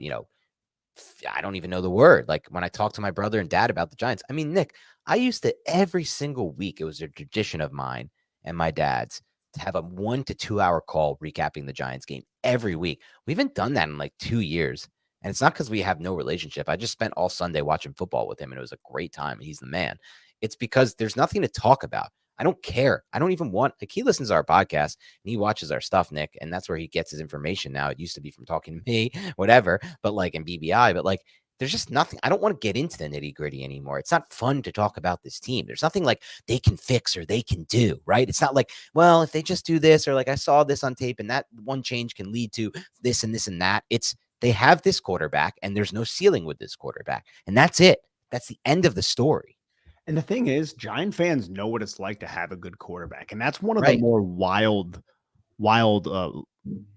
don't even know the word. Like when I talk to my brother and dad about the Giants, I mean, Nick, I used to every single week, it was a tradition of mine and my dad's to have a 1 to 2 hour call recapping the Giants game every week. We haven't done that in like 2 years. And it's not because we have no relationship. I just spent all Sunday watching football with him and it was a great time. He's the man. It's because there's nothing to talk about. I don't care. I don't even want, like, he listens to our podcast and he watches our stuff, Nick, and that's where he gets his information now. It used to be from talking to me, whatever, but like in BBI, but like, there's just nothing. I don't want to get into the nitty gritty anymore. It's not fun to talk about this team. There's nothing like they can fix or they can do, right? It's not like, well, if they just do this, or like I saw this on tape and that one change can lead to this and this and that. It's, they have this quarterback and there's no ceiling with this quarterback. And that's it. That's the end of the story. And the thing is, Giant fans know what it's like to have a good quarterback. And that's one of the more wild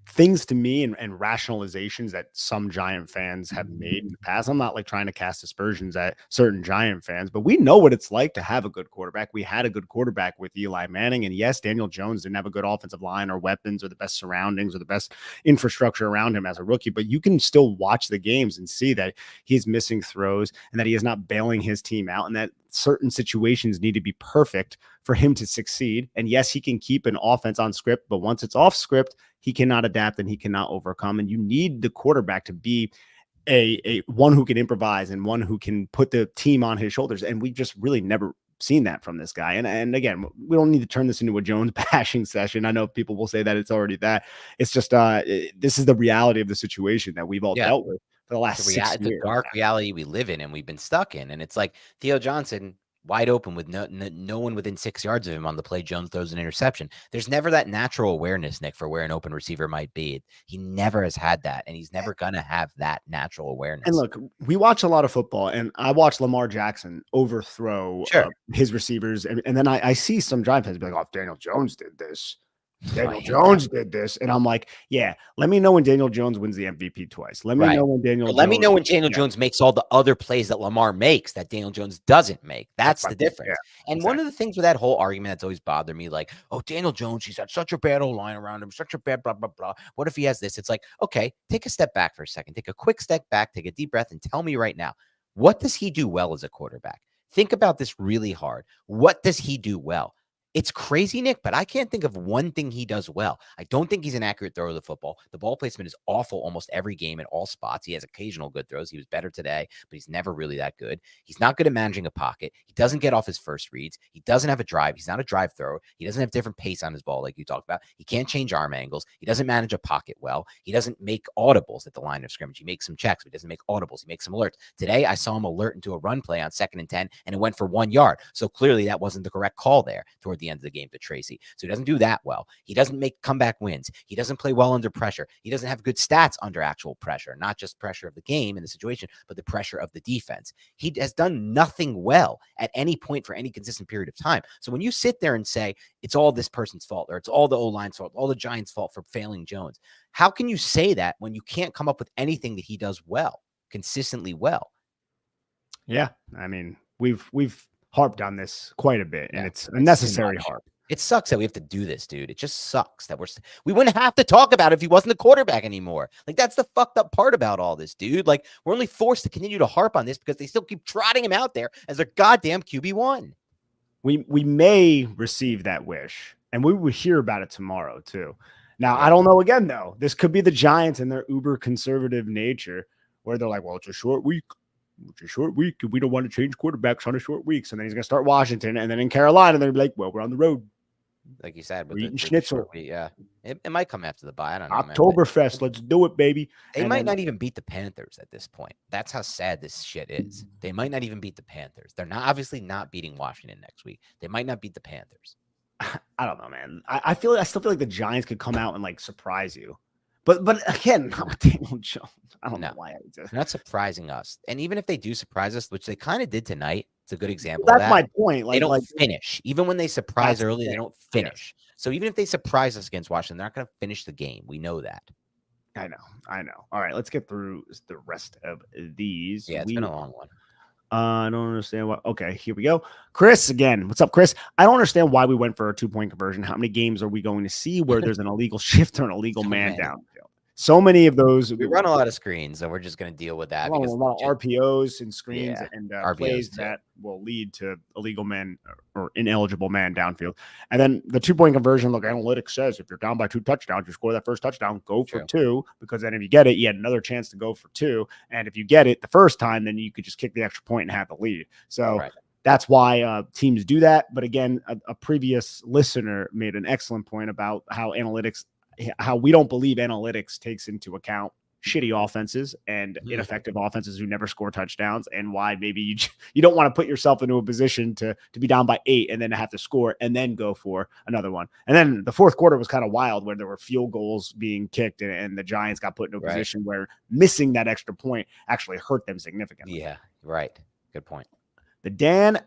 things to me and rationalizations that some Giant fans have made in the past. I'm not like trying to cast aspersions at certain Giant fans, but we know what it's like to have a good quarterback. We had a good quarterback with Eli Manning. And yes, Daniel Jones didn't have a good offensive line or weapons or the best surroundings or the best infrastructure around him as a rookie, but you can still watch the games and see that he's missing throws and that he is not bailing his team out and that certain situations need to be perfect for him to succeed. And yes, he can keep an offense on script, but once it's off script, he cannot adapt and he cannot overcome. And you need the quarterback to be a one who can improvise and one who can put the team on his shoulders. And we've just really never seen that from this guy. And again, we don't need to turn this into a Jones bashing session. I know people will say that it's already that. It's just this is the reality of the situation that we've all dealt with for the last 6 years. It's a dark reality we live in and we've been stuck in. And it's like Theo Johnson, wide open with no one within 6 yards of him on the play. Jones throws an interception. There's never that natural awareness, Nick, for where an open receiver might be. He never has had that, and he's never going to have that natural awareness. And look, we watch a lot of football, and I watch Lamar Jackson overthrow his receivers, and then I see some Giant fans be like, "Oh, if Daniel Jones did this, Daniel Jones did this," and I'm like, "Yeah, let me know when Daniel Jones wins the MVP twice. Let me know when Daniel Jones makes all the other plays that Lamar makes that Daniel Jones doesn't make. That's the difference." Yeah, and one of the things with that whole argument that's always bothered me, like, "Oh, Daniel Jones, he's had such a bad O-line around him, such a bad blah blah blah. What if he has this?" It's like, okay, take a step back for a second, take a quick step back, take a deep breath, and tell me right now, what does he do well as a quarterback? Think about this really hard. What does he do well? It's crazy, Nick, but I can't think of one thing he does well. I don't think he's an accurate thrower of the football. The ball placement is awful almost every game in all spots. He has occasional good throws. He was better today, but he's never really that good. He's not good at managing a pocket. He doesn't get off his first reads. He doesn't have a drive. He's not a drive thrower. He doesn't have different pace on his ball like you talked about. He can't change arm angles. He doesn't manage a pocket well. He doesn't make audibles at the line of scrimmage. He makes some checks, but he doesn't make audibles. He makes some alerts. Today, I saw him alert into a run play on 2nd and 10, and it went for 1 yard. So clearly that wasn't the correct call there toward the end of the game to Tracy. So he doesn't do that well. He doesn't make comeback wins. He doesn't play well under pressure. He doesn't have good stats under actual pressure, not just pressure of the game and the situation, but the pressure of the defense. He has done nothing well at any point for any consistent period of time. So when you sit there and say it's all this person's fault, or it's all the O-line's fault, all the Giants' fault for failing Jones, how can you say that when you can't come up with anything that he does well, consistently well? Yeah, I mean, we've harped on this quite a bit, and it's a necessary harp. It sucks that we have to do this, dude. It just sucks that we wouldn't have to talk about it if he wasn't a quarterback anymore. Like, that's the fucked up part about all this, dude. Like, we're only forced to continue to harp on this because they still keep trotting him out there as their goddamn QB1. We may receive that wish, and we will hear about it tomorrow too. Now, I don't know again, though. This could be the Giants and their uber conservative nature, where they're like, well, it's a short week. We don't want to change quarterbacks on a short week. So then he's going to start Washington, and then in Carolina, they're like, well, we're on the road. Like you said, with eating schnitzel. Yeah, it might come after the bye. I don't know. Oktoberfest, let's do it, baby. They might not even beat the Panthers at this point. That's how sad this shit is. They might not even beat the Panthers. They're obviously not beating Washington next week. They might not beat the Panthers. I don't know, man. I still feel like the Giants could come out and like surprise you. But again, not with Daniel Jones. I don't know why. They're not surprising us. And even if they do surprise us, which they kind of did tonight, it's a good example of that. That's my point. They don't finish. Even when they surprise early, they don't finish. Yes. So even if they surprise us against Washington, they're not going to finish the game. We know that. I know. All right, let's get through the rest of these. Yeah, it's been a long one. I don't understand why. Okay, here we go. Chris again. What's up, Chris? I don't understand why we went for a 2-point conversion. How many games are we going to see where there's an illegal shift or an illegal man downfield? So many of those. We run a lot of screens, so we're just going to deal with that. A lot of RPOs and screens and plays that will lead to illegal man or ineligible man downfield. And then the 2-point conversion, look, analytics says if you're down by 2 touchdowns, you score that first touchdown, go for 2, because then if you get it, you had another chance to go for 2. And if you get it the first time, then you could just kick the extra point and have the lead. So that's why teams do that. But again, a previous listener made an excellent point about how we don't believe analytics takes into account shitty offenses and ineffective offenses who never score touchdowns, and why maybe you don't want to put yourself into a position to be down by 8 and then have to score and then go for another one. And then the fourth quarter was kind of wild, where there were field goals being kicked and the Giants got put in a position where missing that extra point actually hurt them significantly. Yeah, right. Good point. The Dan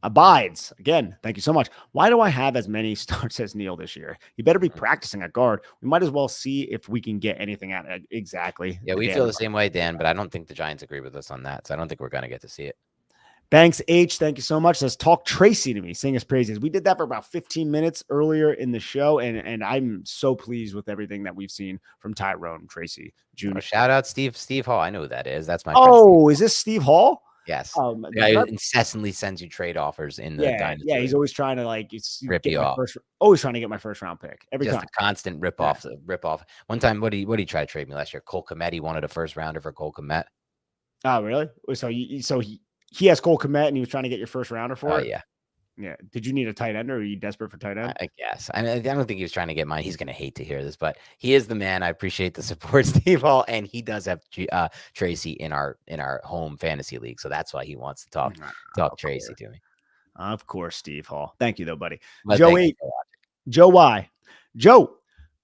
Abides. Again, thank you so much. Why do I have as many starts as Neil this year? You better be practicing at guard. We might as well see if we can get anything out of it. Exactly. Yeah, we feel the same way, Dan, but I don't think the Giants agree with us on that. So I don't think we're going to get to see it. Banks H, thank you so much. Says, talk Tracy to me, sing his praises. We did that for about 15 minutes earlier in the show, and I'm so pleased with everything that we've seen from Tyrone Tracy Jr. Shout out Steve Hall. I know who that is. That's my friend. Is this Steve Hall? Yes. The guy who incessantly sends you trade offers in the dynasty. Yeah, he's always trying to rip you off. Always trying to get my first round pick. Every time. Just a constant rip off. One time, what did he try to trade me last year? Cole Kmet. He wanted a first rounder for Cole Kmet. Oh, really? So he has Cole Kmet and he was trying to get your first rounder for it? Yeah. Yeah. Did you need a tight end, or are you desperate for tight end? I guess. I don't think he was trying to get mine. He's going to hate to hear this, but he is the man. I appreciate the support, Steve Hall, and he does have Tracy in our home fantasy league, so that's why he wants to talk Tracy to me. Of course, Steve Hall. Thank you, though, buddy. But Joe thank you 8, for watching. Joe Y. Joe,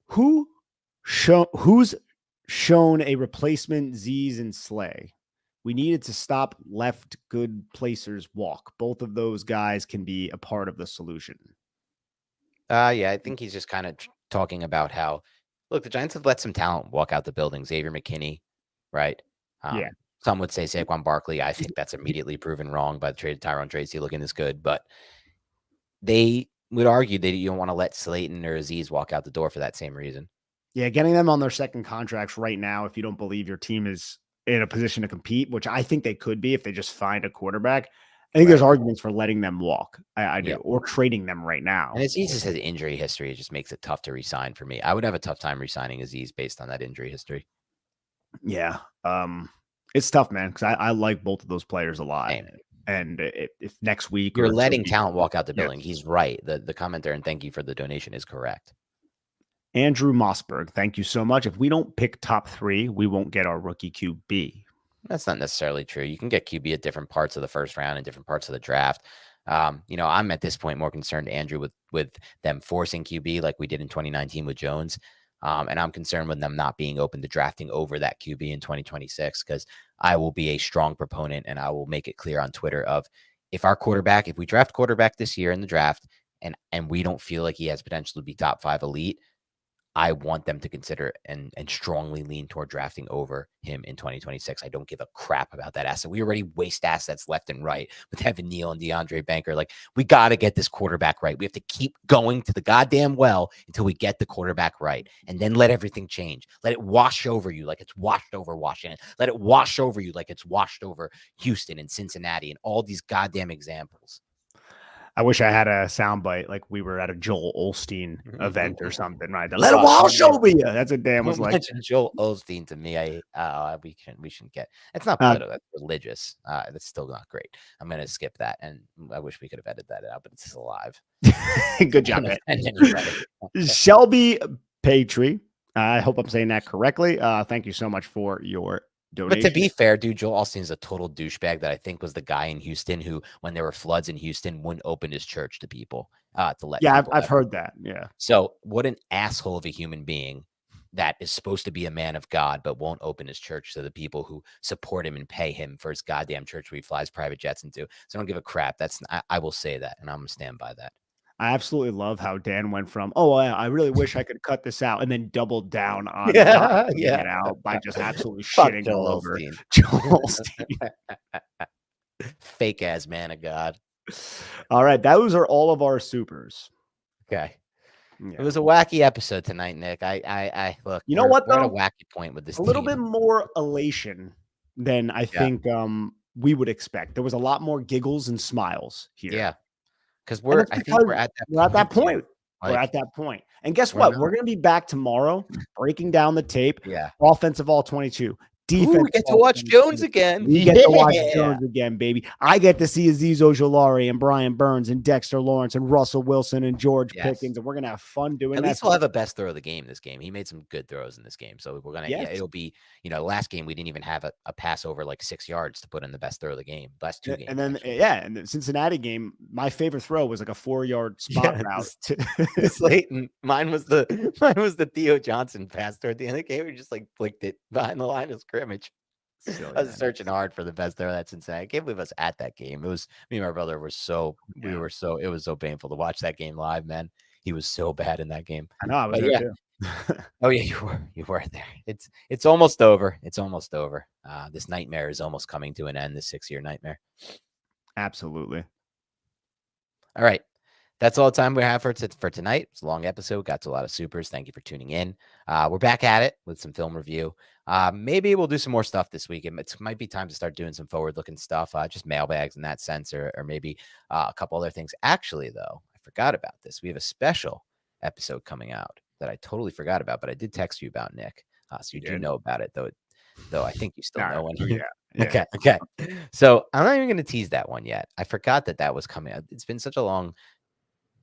who's shown a replacement Z's and Slay? We needed to stop left good placers walk. Both of those guys can be a part of the solution. Yeah, I think he's just kind of talking about how, look, the Giants have let some talent walk out the building. Xavier McKinney, right? Yeah. Some would say Saquon Barkley. I think that's immediately proven wrong by the trade of Tyrone Tracy looking this good. But they would argue that you don't want to let Slayton or Aziz walk out the door for that same reason. Yeah, getting them on their second contracts right now, if you don't believe your team is in a position to compete, which I think they could be if they just find a quarterback, I think there's arguments for letting them walk. I do, or trading them right now. And Aziz has injury history. It just makes it tough to resign for me. I would have a tough time resigning Aziz based on that injury history. Yeah. It's tough, man, because I like both of those players a lot. Same. And if next week you're letting talent walk out the building, he's right. The commenter, and thank you for the donation, is correct. Andrew Mossberg, thank you so much. If we don't pick top 3, we won't get our rookie QB. That's not necessarily true. You can get QB at different parts of the first round and different parts of the draft. I'm at this point more concerned, Andrew, with them forcing QB like we did in 2019 with Jones. And I'm concerned with them not being open to drafting over that QB in 2026, because I will be a strong proponent, and I will make it clear on Twitter of, if we draft quarterback this year in the draft and we don't feel like he has potential to be top 5 elite, I want them to consider and strongly lean toward drafting over him in 2026. I don't give a crap about that asset. We already waste assets left and right with Evan Neal and DeAndre Banker. Like, we got to get this quarterback right. We have to keep going to the goddamn well until we get the quarterback right, and then let everything change. Let it wash over you like it's washed over Washington. Let it wash over you like it's washed over Houston and Cincinnati and all these goddamn examples. I wish I had a soundbite like we were at a Joel Osteen event or something, right? Let it wash over you. That's what Dan was like. Joel Osteen to me, we shouldn't get. It's not political. That's religious. That's still not great. I'm gonna skip that, and I wish we could have edited that out, but it's still alive. Good job, Shelby Patry. I hope I'm saying that correctly. Thank you so much for your donation. But to be fair, dude, Joel Osteen is a total douchebag that I think was the guy in Houston who, when there were floods in Houston, wouldn't open his church to people to let. Yeah, I've heard that. Yeah. So what an asshole of a human being that is supposed to be a man of God, but won't open his church to the people who support him and pay him for his goddamn church where he flies private jets into. So I don't give a crap. I will say that, and I'm gonna stand by that. I absolutely love how Dan went from, I really wish I could cut this out, and then doubled down on it out by just absolutely shitting all over Joel Osteen. Fake ass man of God. All right, those are all of our supers. Okay. Yeah. It was a wacky episode tonight, Nick. I look. You know what, though? We're at a wacky point with this. A little bit more elation than I think we would expect. There was a lot more giggles and smiles here. Yeah. Because we're at that point. We're at that point. And guess what? We're going to be back tomorrow breaking down the tape. Yeah. Offensive all 22. Defense. Ooh, we get to watch Jones again. We get to watch Jones again, baby. I get to see Azeez Ojulari and Brian Burns and Dexter Lawrence and Russell Wilson and George Pickens. And we're going to have fun doing that. At least we'll have a best throw of the game this game. He made some good throws in this game. So we're going to, it'll be, last game we didn't even have a pass over like 6 yards to put in the best throw of the game. Last 2 games. And then, and the Cincinnati game, my favorite throw was like a 4-yard spot route. Slayton. Mine was the Theo Johnson pass toward the end of the game. We just like flicked it behind the line of scrimmage. Silly, I was searching hard for the best throw. That's insane. I can't believe I was at that game. It was me and my brother were it was so painful to watch that game live, man. He was so bad in that game. I know, I was there too. Oh yeah, you were there. It's almost over. It's almost over. This nightmare is almost coming to an end, this 6-year nightmare. Absolutely. All right. That's all the time we have for tonight. It's a long episode. Got to a lot of supers. Thank you for tuning in. We're back at it with some film review. Maybe we'll do some more stuff this week. It might be time to start doing some forward-looking stuff, just mailbags in that sense, or maybe a couple other things. Actually, though, I forgot about this. We have a special episode coming out that I totally forgot about, but I did text you about, Nick. So you do know about it, though I think you still know when. Yeah. Okay. So I'm not even going to tease that one yet. I forgot that was coming out. It's been such a long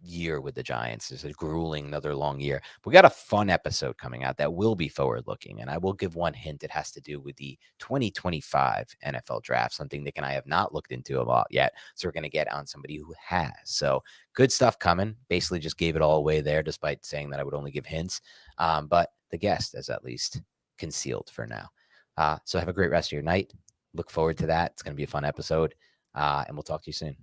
year with the Giants. It's a grueling, another long year. We got a fun episode coming out that will be forward looking. And I will give one hint. It has to do with the 2025 NFL draft, something Nick and I have not looked into a lot yet. So we're going to get on somebody who has. So good stuff coming. Basically just gave it all away there, despite saying that I would only give hints. But the guest is at least concealed for now. So have a great rest of your night. Look forward to that. It's going to be a fun episode. And we'll talk to you soon.